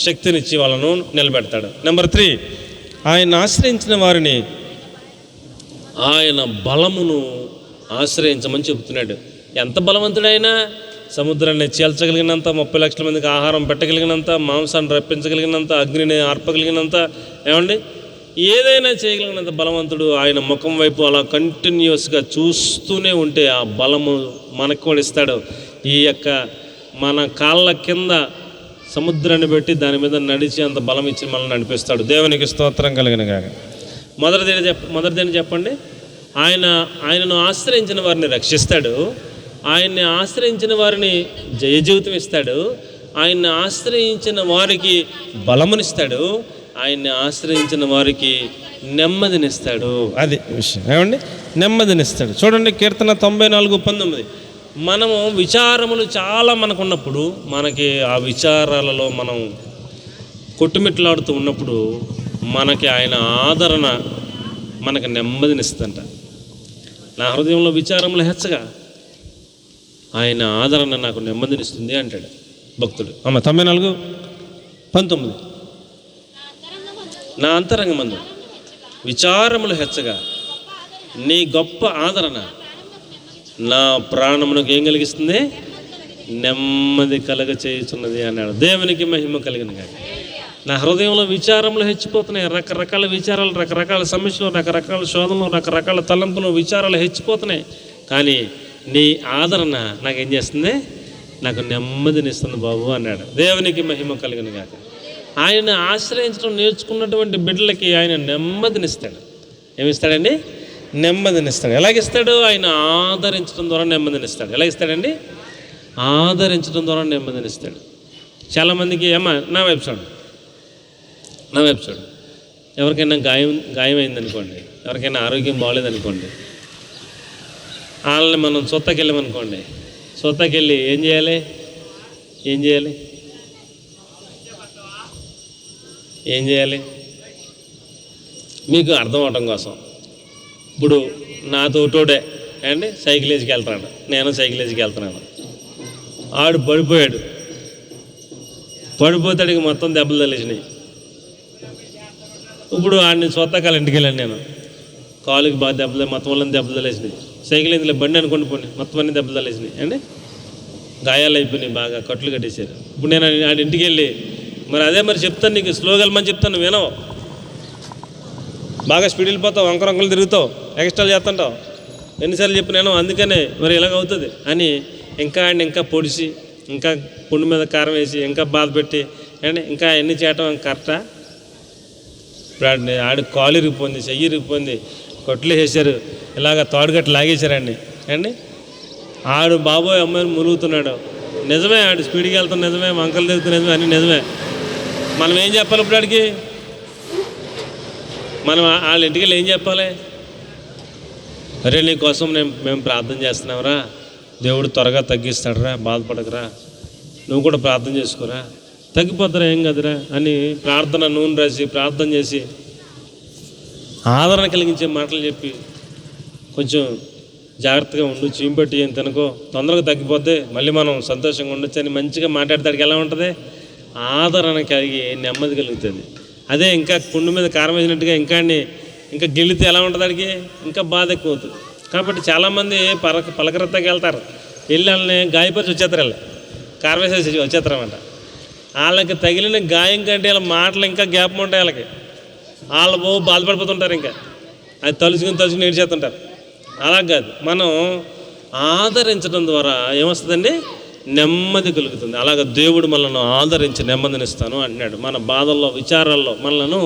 [SPEAKER 1] శక్తినిచ్చి వాళ్ళను నిలబెడతాడు. నెంబర్ 3, ఆయన ఆశ్రయించిన వారిని ఆయన బలమును ఆశ్రయించమని చెబుతున్నాడు. ఎంత బలవంతుడైనా సముద్రాన్ని చీల్చగలిగినంత, 30 లక్షల మందికి ఆహారం పెట్టగలిగినంత, మాంసాన్ని రప్పించగలిగినంత, అగ్నిని ఆర్పగలిగినంత, ఏమండి ఏదైనా చేయగలిగినంత బలవంతుడు. ఆయన ముఖం వైపు అలా కంటిన్యూస్గా చూస్తూనే ఉంటే ఆ బలము మనకు కూడా ఇస్తాడు. ఈ యొక్క మన కాళ్ళ కింద సముద్రాన్ని పెట్టి దాని మీద నడిచి అంత బలం ఇచ్చి మనల్ని నడిపిస్తాడు. దేవునికి స్తోత్రం కలిగిన కాక. మొదటిదేని చెప్పండి, ఆయనను ఆశ్రయించిన వారిని రక్షిస్తాడు, ఆయన్ని ఆశ్రయించిన వారిని జయ జీవితం ఇస్తాడు, ఆయన్ని ఆశ్రయించిన వారికి బలమునిస్తాడు, ఆయన్ని ఆశ్రయించిన వారికి నెమ్మదినిస్తాడు. అది విషయం ఏమండి, నెమ్మదినిస్తాడు. చూడండి కీర్తన 94:19. మనము విచారములు చాలా మనకున్నప్పుడు, మనకి ఆ విచారాలలో మనం కొట్టుమిట్లాడుతూ ఉన్నప్పుడు మనకి ఆయన ఆదరణ మనకి నెమ్మదినిస్తుందంట. నా హృదయంలో విచారములు హెచ్చగా ఆయన ఆదరణ నాకు నెమ్మదినిస్తుంది అంటాడు భక్తుడు. 94:19. నా అంతరంగమందు విచారములు హెచ్చగా నీ గొప్ప ఆదరణ నా ప్రాణమునకు ఏం కలిగిస్తుంది? నెమ్మది కలగ చేయుచున్నది అన్నాడు. దేవునికి మహిమ కలిగిన కాక. నా హృదయంలో విచారములు హెచ్చిపోతున్నాయి. రకరకాల విచారాలు, రకరకాల సమస్యలు, రకరకాల శోధనలు, రకరకాల తలంపులు, విచారాలు హెచ్చిపోతున్నాయి. కానీ నీ ఆదరణ నాకేం చేస్తుంది? నాకు నెమ్మదినిస్తుంది బాబు అన్నాడు. దేవునికి మహిమ కలిగిన కాక. ఆయన ఆశ్రయించడం నేర్చుకున్నటువంటి బిడ్డలకి ఆయన నెమ్మదినిస్తాడు. ఏమిస్తాడండి? నెమ్మదినిస్తాడు. ఎలాగిస్తాడు? ఆయన ఆదరించడం ద్వారా నెమ్మదినిస్తాడు. ఎలా ఇస్తాడండి? ఆదరించడం ద్వారా నెమ్మదినిస్తాడు. చాలామందికి నా వైపు చూడండి, ఎవరికైనా గాయమైందనుకోండి, ఎవరికైనా ఆరోగ్యం బాగోలేదనుకోండి, వాళ్ళని మనం సొత్తకెళ్ళామనుకోండి, సొత్తకెళ్ళి ఏం చేయాలి? మీకు అర్థం అవటం కోసం, ఇప్పుడు నాతోటోడే అండి సైకిల్ వేసుకు వెళ్తున్నాడు, నేను సైకిల్ వేసుకు వెళ్తున్నాను. ఆడు పడిపోతాడికి మొత్తం దెబ్బలు తగిలిసినాయి. ఇప్పుడు ఆడిని స్వతకాల ఇంటికి వెళ్ళాను నేను, కాలుకి బాగా దెబ్బలు, మొత్తం వాళ్ళని దెబ్బలు తగిలేసినాయి. సైకిల్ ఇందులో బండి అనుకోండి పోనీ, మొత్తం అన్ని దెబ్బలు తగిలేసినాయి అండి, గాయాలు అయిపోయినాయి, బాగా కట్లు కట్టేశారు. ఇప్పుడు నేను ఆడి ఇంటికి వెళ్ళి మరి చెప్తాను నీకు, స్లోగా వెళ్ళమని చెప్తాను, వినవు, బాగా స్పీడ్ వెళ్ళిపోతావు, వంకరొంకలు తిరుగుతావు, ఎక్స్ట్రాలు చేస్తుంటావు, ఎన్నిసార్లు చెప్పి నేను అందుకనే మరి ఇలాగవుతుంది అని ఇంకా పొడిచి, ఇంకా పుండు మీద కారం వేసి, ఇంకా బాధ పెట్టి అండి ఇంకా ఎన్ని చేయటం కరెక్టా? ఇప్పుడు ఆడి కాలు ఇరిగిపోయింది, చెయ్యి ఇరిగిపోయింది, కొట్లు వేసారు, ఇలాగ తాడుగట్టు లాగేశారండి అండి. ఆడు బాబోయ్ అమ్మాయిని మురుగుతున్నాడు, నిజమే, ఆడు స్పీడ్కి వెళ్తాం నిజమే, వంకలు తిరుగుతుంది నిజమే, అన్నీ నిజమే. మనం ఏం చెప్పాలి ఇప్పుడు ఆడికి? మనం వాళ్ళ ఇంటికి వెళ్ళి ఏం చెప్పాలి? అరే నీకోసం మేము ప్రార్థన చేస్తున్నావురా, దేవుడు త్వరగా తగ్గిస్తాడురా, బాధపడకురా, నువ్వు కూడా ప్రార్థన చేసుకోరా, తగ్గిపోతారా, ఏం కదరా అని ప్రార్థన నూనె రాసి ప్రార్థన చేసి ఆదరణ కలిగించే మాటలు చెప్పి కొంచెం జాగ్రత్తగా ఉండు, చీంపెట్టి ఏం తినకో, తొందరగా తగ్గిపోతే మళ్ళీ మనం సంతోషంగా ఉండొచ్చు అని మంచిగా మాట్లాడతాడికి ఎలా ఉంటుంది? ఆదరణ కలిగి నెమ్మది కలుగుతుంది. అదే ఇంకా పుండు మీద కారం వేసినట్టుగా ఇంకా గిల్లితే ఎలా ఉంటుంది? వాడికి ఇంకా బాధ ఎక్కువ అవుతుంది. కాబట్టి చాలామంది పలకరత్తకి వెళ్తారు, వెళ్ళి వాళ్ళని గాయపరిచి వచ్చేస్తారు, వాళ్ళు కారం వేసేసి వచ్చేస్తారన్నమాట. వాళ్ళకి తగిలిన గాయం కంటే వాళ్ళ మాటలు ఇంకా జ్ఞాపకం ఉంటాయి వాళ్ళకి, వాళ్ళు బాధపడిపోతుంటారు, ఇంకా అది తలుచుకుని ఏడ్చేస్తుంటారు. అలా కాదు, మనం ఆదరించడం ద్వారా ఏమొస్తుందండి? నెమ్మది కలుగుతుంది. అలాగ దేవుడు మనల్ని ఆదరించి నెమ్మదినిస్తాను అంటున్నాడు. మన బాధల్లో, విచారాల్లో మనలను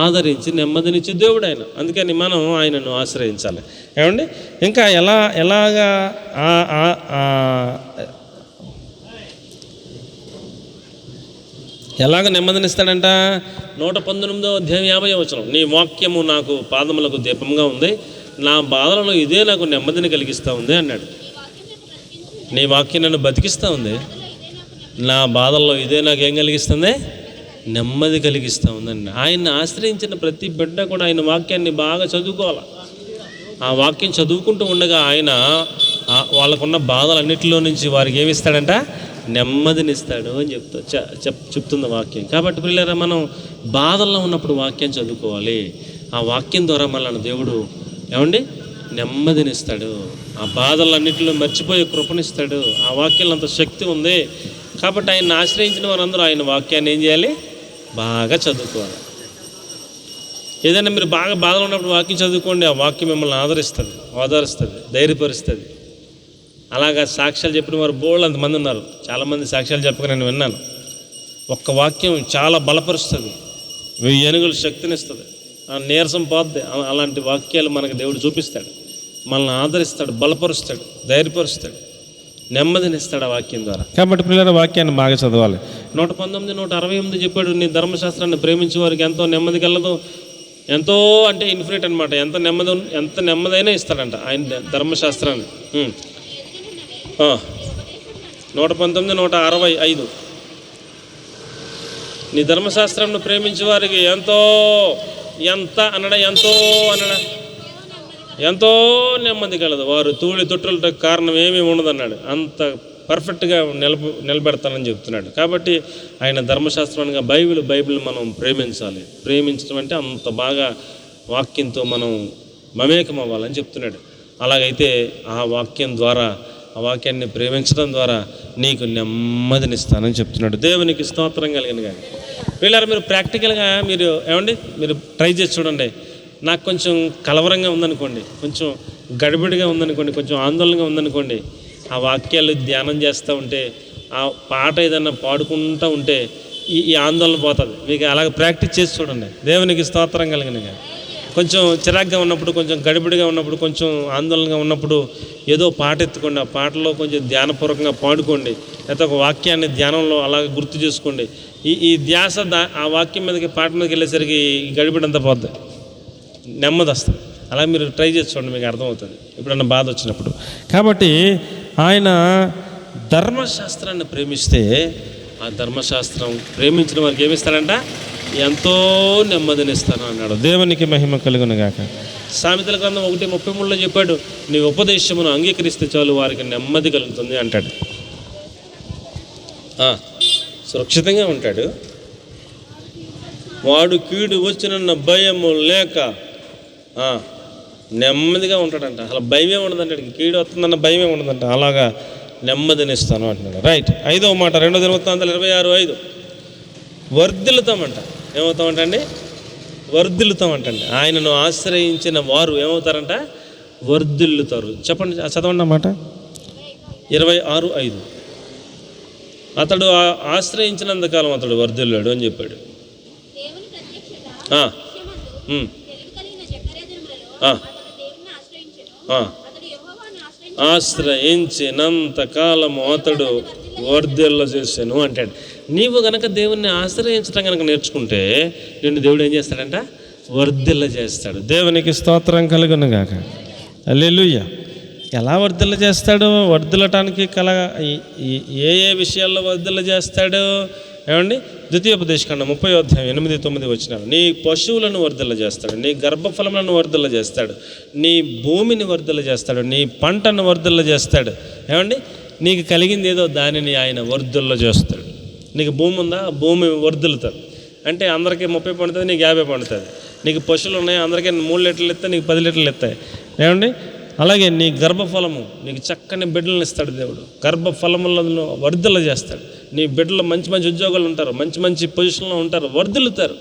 [SPEAKER 1] ఆదరించి నెమ్మదినిచ్చే దేవుడు ఆయన. అందుకని మనం ఆయనను ఆశ్రయించాలి. ఏమండి ఇంకా ఎలాగ నెమ్మదినిస్తాడంట? 119వ అధ్యాయం 50వ వచనం, నీ వాక్యము నాకు పాదములకు దీపంగా ఉంది, నా బాధలలో ఇదే నాకు నెమ్మదిని కలిగిస్తూ ఉంది అన్నాడు. నీ వాక్యం నన్ను బతికిస్తూ ఉంది. నా బాధల్లో ఇదే నాకేం కలిగిస్తుంది? నెమ్మది కలిగిస్తూ ఉందండి. ఆయన్ని ఆశ్రయించిన ప్రతి బిడ్డ కూడా ఆయన వాక్యాన్ని బాగా చదువుకోవాలి. ఆ వాక్యం చదువుకుంటూ ఉండగా ఆయన వాళ్ళకున్న బాధలన్నిటిలో నుంచి వారికి ఏమిస్తాడంట? నెమ్మదినిస్తాడు అని చెప్తుంది వాక్యం. కాబట్టి పిల్లరా, మనం బాధల్లో ఉన్నప్పుడు వాక్యం చదువుకోవాలి. ఆ వాక్యం ద్వారా మనల్ని దేవుడు నెమ్మదినిస్తాడు. ఆ బాధలన్నింటిలో మర్చిపోయే కృపనిస్తాడు. ఆ వాక్యంలో అంత శక్తి ఉంది. కాబట్టి ఆయన్ని ఆశ్రయించిన వారందరూ ఆయన వాక్యాన్ని ఏం చేయాలి? బాగా చదువుకోవాలి. ఏదైనా మీరు బాగా బాధలు ఉన్నప్పుడు వాక్యం చదువుకోండి. ఆ వాక్యం మిమ్మల్ని ఓదారుస్తుంది, ధైర్యపరుస్తుంది. అలాగా సాక్ష్యాలు చెప్పిన వారు బోళ్ళు అంతమంది ఉన్నారు. చాలామంది సాక్ష్యాలు చెప్పక నేను విన్నాను. ఒక్క వాక్యం చాలా బలపరుస్తుంది, 1000 ఏనుగుల శక్తినిస్తుంది, ఆ నీరసం పోద్ది. అలాంటి వాక్యాలు మనకు దేవుడు చూపిస్తాడు, మనల్ని ఆదరిస్తాడు, బలపరుస్తాడు, ధైర్యపరుస్తాడు, నెమ్మదినిస్తాడు ఆ వాక్యం ద్వారా. కాబట్టి పిల్లల వాక్యాన్ని బాగా చదవాలి. 119, 168 చెప్పాడు, నీ ధర్మశాస్త్రాన్ని ప్రేమించే వారికి ఎంతో నెమ్మది కలదు. ఎంతో అంటే ఇన్ఫినిట్ అనమాట. ఎంత నెమ్మదైనా ఇస్తాడంట ఆయన ధర్మశాస్త్రాన్ని. 119, 165 నీ ధర్మశాస్త్రాన్ని ప్రేమించే వారికి ఎంతో నెమ్మది కలదు. వారు తూళి తొట్టులతో కారణం ఏమీ ఉండదన్నాడు. అంత పర్ఫెక్ట్గా నిలబెడతానని చెప్తున్నాడు. కాబట్టి ఆయన ధర్మశాస్త్రానికి బైబిల్ మనం ప్రేమించాలి. ప్రేమించడం అంటే అంత బాగా వాక్యంతో మనం మమేకం అవ్వాలని చెప్తున్నాడు. అలాగైతే ఆ వాక్యం ద్వారా, ఆ వాక్యాన్ని ప్రేమించడం ద్వారా నీకు నెమ్మదినిస్తానని చెప్తున్నాడు. దేవునికి స్తోత్రం కలిగిన. కానీ వీళ్ళారు మీరు ప్రాక్టికల్గా మీరు ట్రై చేసి చూడండి. నాకు కొంచెం కలవరంగా ఉందనుకోండి, కొంచెం గడిబిడిగా ఉందనుకోండి, కొంచెం ఆందోళనగా ఉందనుకోండి, ఆ వాక్యాలు ధ్యానం చేస్తూ ఉంటే, ఆ పాట ఏదన్నా పాడుకుంటూ ఉంటే ఈ ఆందోళన పోతుంది. మీకు అలాగ ప్రాక్టీస్ చేసి చూడండి. దేవునికి స్తోత్రం కలిగిన. కొంచెం చిరాగ్గా ఉన్నప్పుడు, కొంచెం గడిబిడిగా ఉన్నప్పుడు, కొంచెం ఆందోళనగా ఉన్నప్పుడు ఏదో పాట ఎత్తుకోండి. ఆ పాటలో కొంచెం ధ్యానపూర్వకంగా పాడుకోండి. లేకపోతే ఒక వాక్యాన్ని ధ్యానంలో అలాగ గుర్తు చేసుకోండి. ఈ ధ్యాస ఆ వాక్యం మీదకి, పాట మీదకి వెళ్ళేసరికి ఈ గడిబిడి అంతా పోద్ది, నెమ్మది వస్తుంది. అలా మీరు ట్రై చేసి చూడండి, మీకు అర్థమవుతుంది ఎప్పుడన్నా బాధ వచ్చినప్పుడు. కాబట్టి ఆయన ధర్మశాస్త్రాన్ని ప్రేమిస్తే, ఆ ధర్మశాస్త్రం ప్రేమించిన వారికి ఏమిస్తాడంట? ఎంతో నెమ్మదినిస్తాను అన్నాడు. దేవునికి మహిమ కలుగును గాక. సామెతల గ్రంథం 1:33 చెప్పాడు, నీ ఉపదేశమును అంగీకరిస్తే చాలు వారికి నెమ్మది కలుగుతుంది అంటాడు. సురక్షితంగా ఉంటాడు వాడు. కీడు వచ్చినన్న భయము లేక నెమ్మదిగా ఉంటాడంట. అసలు భయమే ఉండదంటాడు. కీడు వస్తుందన్న భయమే ఉండదంట. అలాగా నెమ్మదినిస్తాను అంటున్నాడు. రైట్. 5వ మాట 2 దినవృత్తాంతాలు 26:5 వర్ధిల్లుతామంట. ఏమవుతామంటండి? వర్ధిల్లుతామంటండి. ఆయనను ఆశ్రయించిన వారు ఏమవుతారంట? వర్ధిల్లుతారు. చెప్పండి, చదవండి అన్నమాట. 26:5 అతడు ఆశ్రయించినంతకాలం అతడు వర్ధిల్లాడు అని చెప్పాడు. ఆశ్రయించినంత కాలము అతడు వర్ధిల్ల చేశాను అంటాడు. నీవు గనక దేవుణ్ణి ఆశ్రయించడం కనుక నేర్చుకుంటే నిన్ను దేవుడు ఏం చేస్తాడంట? వర్ధిల్ల చేస్తాడు. దేవునికి స్తోత్రం కలుగును గాక. హల్లెలూయా. ఎలా వర్ధిల్ల చేస్తాడు? వర్ధిల్లటానికి ఏ విషయాల్లో వర్ధిల్ల చేస్తాడు? ఏమండి? ద్వితీయోపదేశకాండం 30:8-9 నీ పశువులను వర్ధిల్ల చేస్తాడు, నీ గర్భఫలములను వర్ధిల్ల చేస్తాడు, నీ భూమిని వర్ధిల్ల చేస్తాడు, నీ పంటను వర్ధిల్ల చేస్తాడు. ఏమండి? నీకు కలిగింది ఏదో దానిని ఆయన వర్ధిల్ల చేస్తాడు. నీకు భూమి ఉందా? భూమి వర్ధిల్లుతుంది. అంటే అందరికీ 30 పండుతుంది, నీకు 50 పండుతుంది. నీకు పశువులు ఉన్నాయి, అందరికీ 3 లీటర్లు ఇస్తాయి, నీకు 10 లీటర్లు ఇస్తాయి. ఏమండి? అలాగే నీ గర్భఫలము, నీకు చక్కని బిడ్డలను ఇస్తాడు దేవుడు. గర్భఫలములను వర్ధిల్ల చేస్తాడు. నీ బిడ్డలు మంచి ఉద్యోగాలు ఉంటారు, మంచి పొజిషన్లో ఉంటారు, వర్ధిల్లుతారు.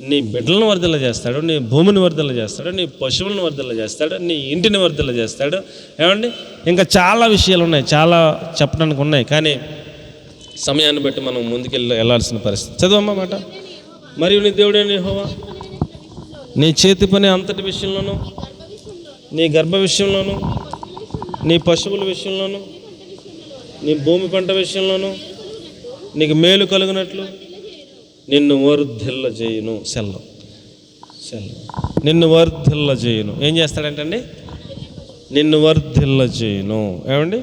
[SPEAKER 1] నీ బిడ్డలను వర్ధిల్ల చేస్తాడు, నీ భూమిని వర్ధిల్ల చేస్తాడు, నీ పశువులను వర్ధిల్ల చేస్తాడు, నీ ఇంటిని వర్ధిల్ల చేస్తాడు. ఏమండి? ఇంకా చాలా విషయాలు ఉన్నాయి, చాలా చెప్పడానికి ఉన్నాయి. కానీ సమయాన్ని బట్టి మనం వెళ్ళాల్సిన పరిస్థితి. చదవమ్మా మాట. మరియు నీ దేవుడే యెహోవా నీ చేతి పని అంతటి విషయంలోనూ, నీ గర్భ విషయంలోనూ, నీ పశువుల విషయంలోనూ, నీ భూమి పంట విషయంలోనూ నీకు మేలు కలుగునట్లు నిన్ను వర్ధిల్ల చేయును. నిన్ను వర్ధిల్ల చేయును. ఏం చేస్తాడంటండి? నిన్ను వర్ధిల్ల చేయను. ఏమండి,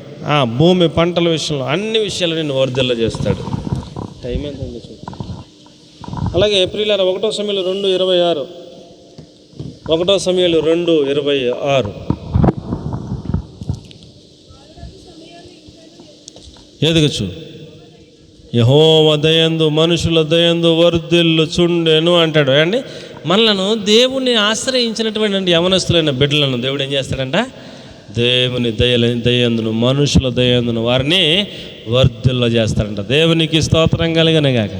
[SPEAKER 1] భూమి పంటల విషయంలో అన్ని విషయాలు నిన్ను వర్ధిల్ల చేస్తాడు. టైం ఎంతండి చూడు. అలాగే ప్రియులారా 1 సమూయేలు 2:26, 1 సమూయేలు 2:26. ఎదుగచ్చు. యెహోవా దయందు మనుషుల దయందు వర్ధిల్లు చుండెను అంటాడు. అండి, మనలను దేవుణ్ణి ఆశ్రయించినటువంటి యవనస్తులైన బిడ్డలను దేవుడు ఏం చేస్తాడంట? దేవుని దయందును మనుషుల దయందును వారిని వర్ధిల్ల చేస్తాడంట. దేవునికి స్తోత్రం కలిగనగాక.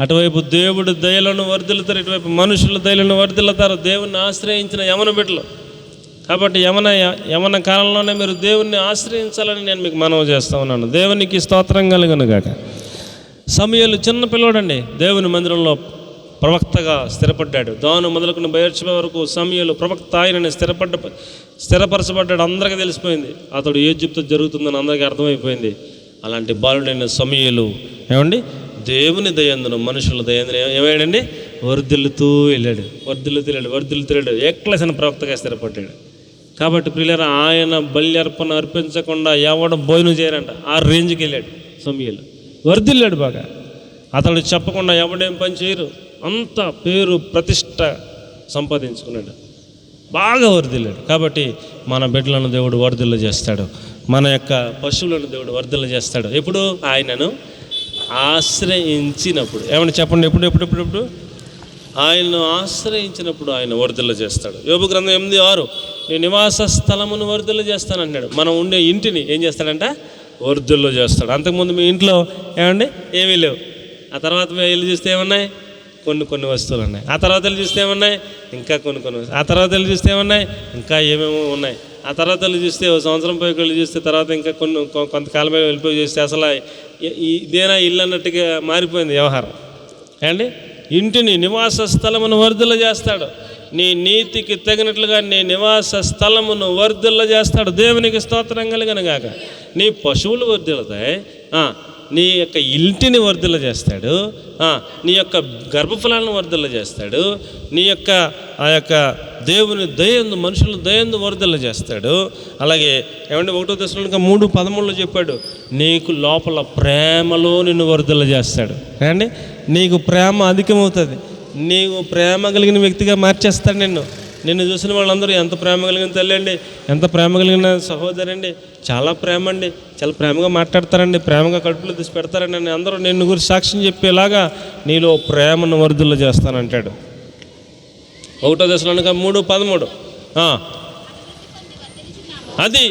[SPEAKER 1] అటువైపు దేవుడు దయలను వర్ధిల్లుతారు, ఇటువైపు మనుషుల దయలను వర్ధిల్లుతారు దేవుణ్ణి ఆశ్రయించిన యవన బిడ్డలు. కాబట్టి యవన కాలంలోనే మీరు దేవుణ్ణి ఆశ్రయించాలని నేను మీకు మనవి చేస్తా ఉన్నాను. దేవునికి స్తోత్రం కలుగునుగాక. సమూయేలు చిన్న పిల్లోడండి, దేవుని మందిరంలో ప్రవక్తగా స్థిరపడ్డాడు. దాను మొదలుకుని బెయేర్షెబా వరకు సమూయేలు ప్రవక్త ఆయనని స్థిరపరచబడ్డాడు. అందరికీ తెలిసిపోయింది అతడు ఈజిప్టు జరుగుతుందని అందరికీ అర్థమైపోయింది. అలాంటి బాలుడైన సమూయేలు ఏమండి దేవుని దయందును మనుషుల దయందును ఏమయ్యాడండి? వర్ధిల్లుతూ వెళ్ళాడు. ఏక్లసిన ప్రవక్తగా స్థిరపడ్డాడు. కాబట్టి ప్రియులారా, ఆయన బలి అర్పణ అర్పించకుండా ఎవడు భోజనం చేయరంట. ఆ రేంజ్కి వెళ్ళాడు సమూయేలు. వర్ధిల్లాడు బాగా. అతడు చెప్పకుండా ఎవడేం పని చేయరు. అంత పేరు ప్రతిష్ట సంపాదించుకున్నాడు, బాగా వర్ధిల్లాడు. కాబట్టి మన బిడ్డలను దేవుడు వర్ధిల్ల చేస్తాడు. మన యొక్క పశువులను దేవుడు వర్ధిల్ల చేస్తాడు. ఎప్పుడు? ఆయనను ఆశ్రయించినప్పుడు. ఏమని చెప్పండి? ఎప్పుడు ఆయనను ఆశ్రయించినప్పుడు ఆయన వర్ధిల్ల చేస్తాడు. యోబు గ్రంథం 8:6, నీ నివాస స్థలమును వర్ధిల్ల చేస్తానంటాడు. మనం ఉండే ఇంటిని ఏం చేస్తాడంట? వర్ధిల్ల చేస్తాడు. అంతకుముందు మీ ఇంట్లో ఏమండి ఏమీ లేవు. ఆ తర్వాత వెళ్ళి చూస్తే ఏమన్నాయి? కొన్ని వస్తువులు ఉన్నాయి. ఆ తర్వాత వెళ్ళి చూస్తే ఏమన్నాయి? ఇంకా కొన్ని. ఆ తర్వాత వెళ్ళి చూస్తే ఏమన్నాయి? ఇంకా ఏమేమో ఉన్నాయి. ఆ తర్వాత వెళ్ళి చూస్తే ఓ సంవత్సరం పైకి వెళ్ళి చూస్తే తర్వాత ఇంకా కొంతకాలమే వెళ్ళిపోయి చూస్తే అసలు ఇదేనా ఇల్లు అన్నట్టుగా మారిపోయింది వ్యవహారం. ఏమండి, ఇంటిని నివాస స్థలమును వర్ధిల్ల చేస్తాడు. నీ నీతికి తగినట్లుగా నీ నివాస స్థలమును వర్ధిల్ల చేస్తాడు. దేవునికి స్తోత్రం కలుగునుగాక. నీ పశువులు వర్ధిల్లుతాయి, నీ యొక్క ఇంటిని వర్ధిల్ల చేస్తాడు, నీ యొక్క గర్భఫలాలను వర్ధిల్ల చేస్తాడు, నీ యొక్క ఆ యొక్క దేవుని దయందు మనుషుల దయందు వర్ధిల్ల చేస్తాడు. అలాగే ఏమంటే 1 దశలోనిక 3:13 చెప్పాడు, నీకు లోపల ప్రేమలో నిన్ను వర్ధిల్ల చేస్తాడు. ఏమండి, నీకు ప్రేమ అధికమవుతుంది. నీవు ప్రేమ కలిగిన వ్యక్తిగా మార్చేస్తాడు నిన్ను చూసిన వాళ్ళందరూ ఎంత ప్రేమ కలిగిన తల్లి అండి, ఎంత ప్రేమ కలిగిన సహోదరి అండి, చాలా ప్రేమ అండి, చాలా ప్రేమగా మాట్లాడతారండి, ప్రేమగా కడుపులో తీసి పెడతారండి అని అందరూ నిన్ను గురించి సాక్ష్యం చెప్పేలాగా నీలో ప్రేమను వర్ధిల్ల చేస్తానంటాడు. 1 దశలోనిక 3:13. అది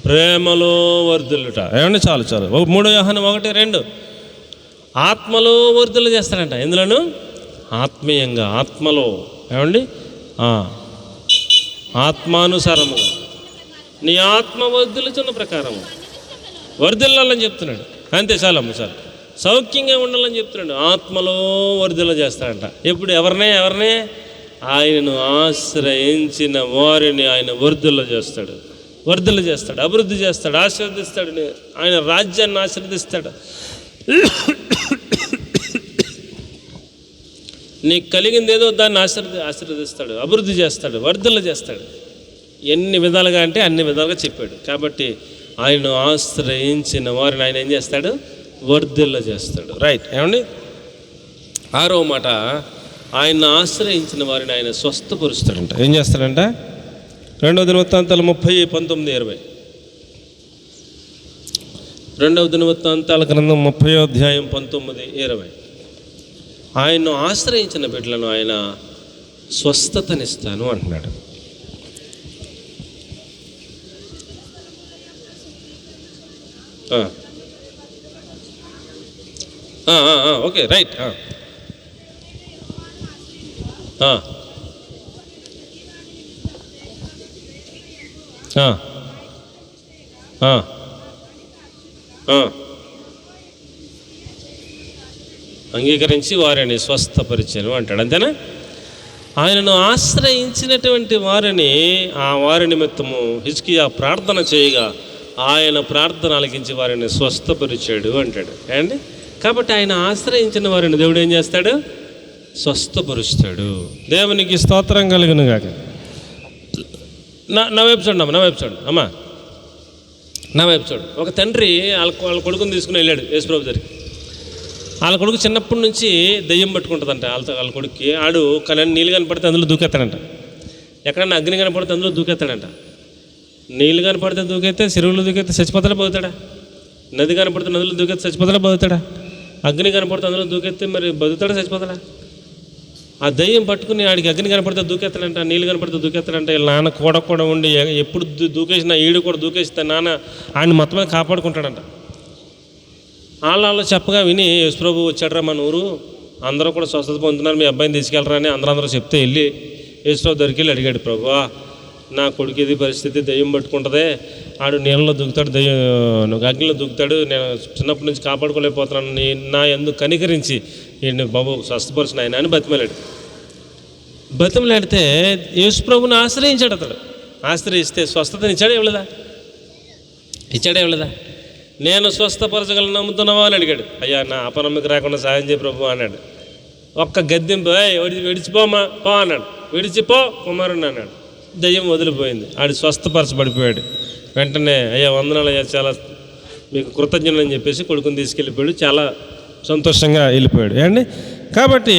[SPEAKER 1] ప్రేమలో వర్ధిల్లుట. ఏమండి, చాలు 3 యోహాను 1:2 ఆత్మలో వర్ధిల్ల చేస్తాడంట. ఎందులోను? ఆత్మీయంగా, ఆత్మలో. ఏమండి, ఆత్మానుసారముగా నీ ఆత్మ వర్ధిల్లుచున్న ప్రకారము వర్ధిల్లాలని చెప్తున్నాడు. అంతే, చాలమ్మ చాలు. సౌఖ్యంగా ఉండాలని చెప్తున్నాడు. ఆత్మలో వర్ధిల్ల చేస్తాడంట. ఎప్పుడు? ఎవరినే ఆయనను ఆశ్రయించిన వారిని ఆయన వర్ధిల్ల చేస్తాడు, అభివృద్ధి చేస్తాడు, ఆశీర్వదిస్తాడు. ఆయన రాజ్యాన్ని ఆశీర్వదిస్తాడు. నీకు కలిగింది ఏదో దాన్ని ఆశీర్వదిస్తాడు, అభివృద్ధి చేస్తాడు, వర్ధిల్ల చేస్తాడు. ఎన్ని విధాలుగా అంటే అన్ని విధాలుగా చెప్పాడు. కాబట్టి ఆయనను ఆశ్రయించిన వారిని ఆయన ఏం చేస్తాడు? వర్ధిల్ల చేస్తాడు. రైట్. ఏమండి, 6వ మాట, ఆయన్ని ఆశ్రయించిన వారిని ఆయన స్వస్థపరుస్తాడంట. ఏం చేస్తాడంట? 2వ దినవృత్తాంతాలు 30:19-20. 2వ దినవృత్తాంతాల గ్రంథం 30వ అధ్యాయం 19-20. ఆయన్ను ఆశ్రయించిన బిడ్డలను ఆయన స్వస్థతనిస్తాను అంటున్నాడు. Okay, right. అంగీకరించి వారిని స్వస్థపరిచాను అంటాడు. అంతేనా? ఆయనను ఆశ్రయించినటువంటి వారిని, ఆ వారి నిమిత్తము హిజ్కియా ప్రార్థన చేయగా ఆయన ప్రార్థన ఆలకించి వారిని స్వస్థపరిచాడు అంటాడు. అండి, కాబట్టి ఆయన ఆశ్రయించిన వారిని దేవుడు ఏం చేస్తాడు? స్వస్థపరుస్తాడు. దేవునికి స్తోత్రం కలుగును గాక. నా వైపు చూడండి అమ్మ, నా వైపు చూడండి అమ్మా, నా వైపు చూడు. ఒక తండ్రి వాళ్ళ కొడుకుని తీసుకుని వెళ్ళాడు యేసుప్రభు దగ్గరికి. వాళ్ళ కొడుకు చిన్నప్పటి నుంచి దెయ్యం పట్టుకుంటుందంట. వాళ్ళ కొడుక్కి ఆడు నీళ్ళు కనపడితే అందులో దూకెత్తాడంట. ఎక్కడన్నా అగ్ని కనపడితే అందులో దూకెత్తాడంట. నీళ్ళు కనపడితే దూకెత్తే, చెరువులో దూకెత్తే చచ్చిపోతాడా బతుకుతాడా? నది కనపడితే నదులు దూకెత్తే చచ్చిపోతాడా బతుకుతాడా? అగ్ని కనపడితే అందులో దూకెత్తే మరి బతుకుతాడా చచ్చిపోతాడా? ఆ దయ్యం పట్టుకుని ఆడికి అగ్ని కనపడితే దూకెత్తాడంట, నీళ్ళు కనపడితే దూకెత్తాడంట. వీళ్ళ నాన్న కూడా ఉండి ఎప్పుడు దూకేసినా ఈడు కూడా దూకేస్తే నాన్న ఆడిని మొత్తం మీద కాపాడుకుంటాడంట. వాళ్ళు చెప్పగా విని యేసుప్రభు వచ్చాడరా మన ఊరు, అందరూ కూడా స్వస్థత పొందుతున్నారు, మీ అబ్బాయిని తీసుకెళ్ళరా అని అందరూ చెప్తే వెళ్ళి యేసుప్రభు దగ్గరికి వెళ్ళి అడిగాడు, ప్రభువా నా కొడుకు ఇది పరిస్థితి, దయ్యం పట్టుకుంటుంది, ఆడు నీళ్ళలో దూకుతాడు, అగ్నిలో దూకుతాడు, నేను చిన్నప్పటి నుంచి కాపాడుకోలేకపోతున్నాను, నా ఎందుకు కనికరించి ఈయన బాబు స్వస్థపరిచిన ఆయన అని బతిమలాడితే యేసుప్రభుని ఆశ్రయించాడు. అతడు ఆశ్రయిస్తే స్వస్థతని ఇచ్చాడే ఇవ్వలేదా? నేను స్వస్థపరచగలను నమ్ముతున్నావా అని అడిగాడు. అయ్యా నా అపనమ్మకి రాకుండా సాయం చేయ ప్రభు అన్నాడు. ఒక్క గద్దెంపు విడిచిపోమా పో అన్నాడు. విడిచిపో కుమారుని అన్నాడు. దయ్యం వదిలిపోయింది. ఆడు స్వస్థపరచబడిపోయాడు. వెంటనే అయ్యా వందనాలు అయ్యా, చాలా మీకు కృతజ్ఞతలు అని చెప్పేసి కొడుకుని తీసుకెళ్ళిపోయాడు. చాలా సంతోషంగా వెళ్ళిపోయాడు అండి. కాబట్టి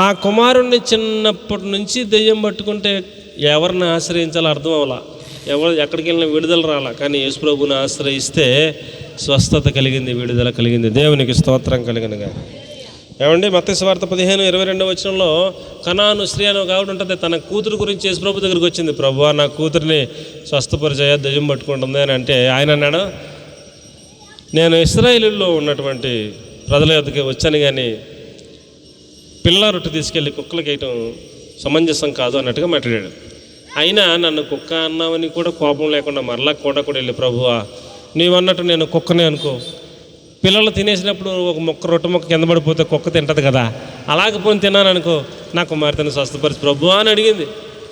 [SPEAKER 1] ఆ కుమారుణ్ణి చిన్నప్పటి నుంచి దెయ్యం పట్టుకుంటే ఎవరిని ఆశ్రయించాలో అర్థం అవ్వాల, ఎక్కడికి వెళ్ళినా విడుదల రాలా. కానీ యేసుప్రభుని ఆశ్రయిస్తే స్వస్థత కలిగింది, విడుదల కలిగింది. దేవునికి స్తోత్రం కలిగినగా. ఏమండి మత్తయి సువార్త 15:22 వచనంలో కనాను స్త్రీ అని ఒక ఆవిడ ఉంటుంది. తన కూతురు గురించి యేసుప్రభు దగ్గరికి వచ్చింది. ప్రభువా నా కూతురిని స్వస్థపరిచయ, దెయ్యం పట్టుకుంటుంది అని అంటే ఆయన అన్నాడు, నేను ఇశ్రాయేలులో ఉన్నటువంటి ప్రజల యొద్దకు వచ్చాను, కానీ పిల్ల రొట్టె తీసుకెళ్ళి కుక్కలకి వేయటం సమంజసం కాదు అన్నట్టుగా మాట్లాడాడు. అయినా నన్ను కుక్క అన్నామని కూడా కోపం లేకుండా మరలా కూడా వెళ్ళి, ప్రభువా నీవు అన్నట్టు నేను కుక్కనే అనుకో, పిల్లలు తినేసినప్పుడు ఒక రొట్టె మొక్క కింద పడిపోతే కుక్క తింటుంది కదా, అలాగే పోని తిన్నాను అనుకో, నా కుమార్తెను స్వస్థపరిచి ప్రభువా అని అడిగింది.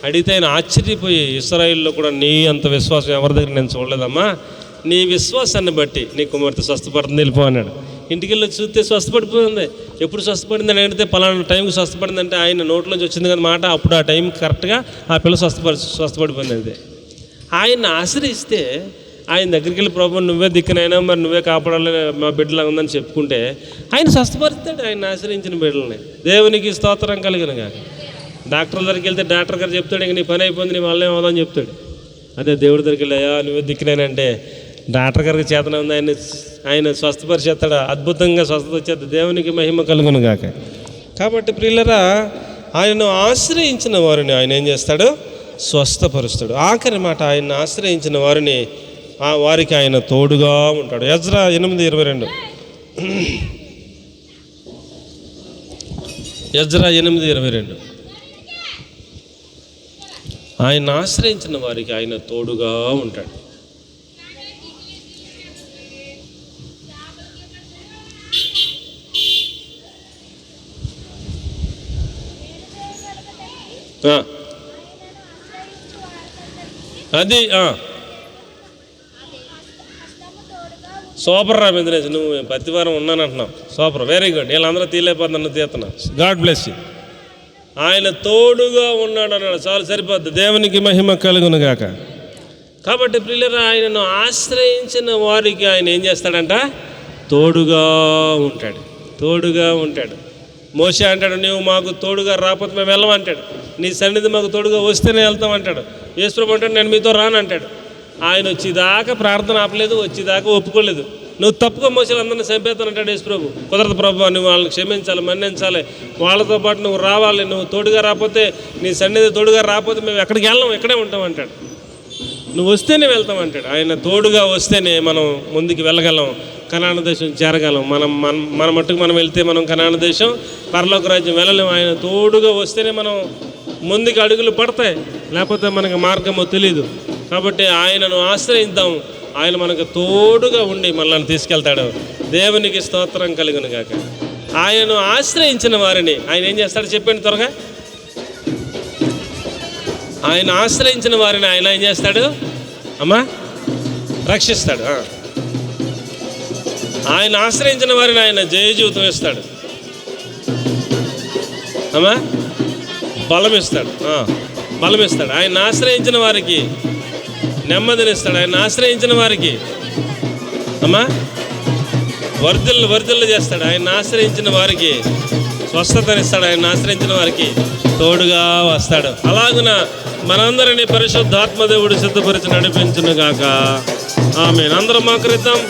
[SPEAKER 1] అడిగితే ఆయన ఆశ్చర్యపోయి, ఇశ్రాయేలులో కూడా నీ అంత విశ్వాసం ఎవరి దగ్గర నేను చూడలేదమ్మా, నీ విశ్వాసాన్ని బట్టి నీ కుమార్తె స్వస్థపడుతుంది, వెళ్ళిపో అన్నాడు. ఇంటికి వెళ్ళి చూస్తే స్వస్థపడిపోయింది. ఎప్పుడు స్వస్థపడిందని అడిగితే పలానా టైంకి స్వస్థపడిందంటే ఆయన నోట్లోంచి వచ్చింది కదా మాట, అప్పుడు ఆ టైం కరెక్ట్గా ఆ పిల్ల స్వస్థపడిపోయింది. అది ఆయన ఆశ్రయిస్తే ఆయన దగ్గరికి వెళ్ళి ప్రభు నువ్వే దిక్కునైనా మరి నువ్వే కాపాడాలి మా బిడ్డలా ఉందని చెప్పుకుంటే ఆయన స్వస్థపరుస్తాడు ఆయన ఆశ్రయించిన బిడ్డలని. దేవునికి స్తోత్రం కలిగినగా. డాక్టర్ దగ్గరికి వెళ్తే డాక్టర్ గారు చెప్తాడు, ఇంక నీ పని అయిపోయింది, నీ వల్ల ఏమవుదని చెప్తాడు. అదే దేవుడి దగ్గరికి వెళ్ళి అయ్యా నువ్వే దిక్కునైనంటే డాక్టర్ గారికి చేతన ఉంది, ఆయన స్వస్థపరిచేస్తాడు, అద్భుతంగా స్వస్థత వచ్చేది. దేవునికి మహిమ కలుగును గాక. కాబట్టి ప్రియులరా ఆయనను ఆశ్రయించిన వారిని ఆయన ఏం చేస్తాడు? స్వస్థపరుస్తాడు. ఆఖరి మాట, ఆయన్ని ఆశ్రయించిన వారికి ఆయన తోడుగా ఉంటాడు. ఎజ్రా 8:22 ఎజ్రా 8:22 ఆయన ఆశ్రయించిన వారికి ఆయన తోడుగా ఉంటాడు. అది సూపర్ రా మింద్రేష్, నువ్వు ప్రతి వారం ఉన్నానంటున్నావు, సూపర్, వెరీ గుడ్. వీళ్ళందరూ తీలేకపోతున్నా, తీస్తున్నావు, గాడ్ బ్లెస్ యూ. ఆయన తోడుగా ఉన్నాడు అన్నాడు, చాలా సరిపోద్ది. దేవునికి మహిమ కలుగును గాక. కాబట్టి ప్రియులరా ఆయనను ఆశ్రయించిన వారికి ఆయన ఏం చేస్తాడంట? తోడుగా ఉంటాడు. మోషే అంటాడు, నువ్వు మాకు తోడుగా రాకపోతే మేము వెళ్ళమంటాడు, నీ సన్నిధి మాకు తోడుగా వస్తేనే వెళ్తాం అంటాడు. యేసుప్రభు అంటాడు, నేను మీతో రాను అంటాడు. ఆయన వచ్చేదాకా ప్రార్థన ఆపలేదు, వచ్చేదాకా ఒప్పుకోలేదు. నువ్వు తప్పుగా మోసాలు అందరినీ చంపేస్తానంటాడు యేసుప్రభు. కుదరదు ప్రభు, నువ్వు వాళ్ళని క్షమించాలి, మన్నించాలి, వాళ్ళతో పాటు నువ్వు రావాలి, నువ్వు తోడుగా రాకపోతే, నీ సన్నిధి తోడుగా రాకపోతే మేము ఎక్కడికి వెళ్ళాం, ఇక్కడే ఉంటాం అంటాడు. నువ్వు వస్తేనే వెళ్తాం అంటాడు. ఆయన తోడుగా వస్తేనే మనం ముందుకు వెళ్ళగలం, కనాన దేశం చేరగలం. మన మట్టుకు మనం వెళ్తే మనం కనాన దేశం, పరలోక రాజ్యం వెళ్ళలేం. ఆయన తోడుగా వస్తేనే మనం ముందుకు అడుగులు పడతాయి, లేకపోతే మనకు మార్గము తెలీదు. కాబట్టి ఆయనను ఆశ్రయిద్దాం, ఆయన మనకు తోడుగా ఉండి మనల్ని తీసుకెళ్తాడు. దేవునికి స్తోత్రం కలుగును గాక. ఆయనను ఆశ్రయించిన వారిని ఆయన ఏం చేస్తాడు చెప్పండి త్వరగా. ఆయన ఆశ్రయించిన వారిని ఆయన ఏం చేస్తాడు అమ్మా? రక్షిస్తాడు. ఆయన ఆశ్రయించిన వారిని ఆయన జయ జీవితం ఇస్తాడు. అమ్మా బలమిస్తాడు, బలమిస్తాడు. ఆయన ఆశ్రయించిన వారికి నెమ్మదినిస్తాడు. ఆయన ఆశ్రయించిన వారికి అమ్మా వర్ధిల్లు చేస్తాడు. ఆయన ఆశ్రయించిన వారికి స్వస్థతనిస్తాడు. ఆయన ఆశ్రయించిన వారికి తోడుగా వస్తాడు. అలాగున మనందరినీ పరిశుద్ధాత్మదేవుడు సిద్ధపరిచి నడిపించును గాక. ఆమేన్. అందరం మోకరిద్దాం.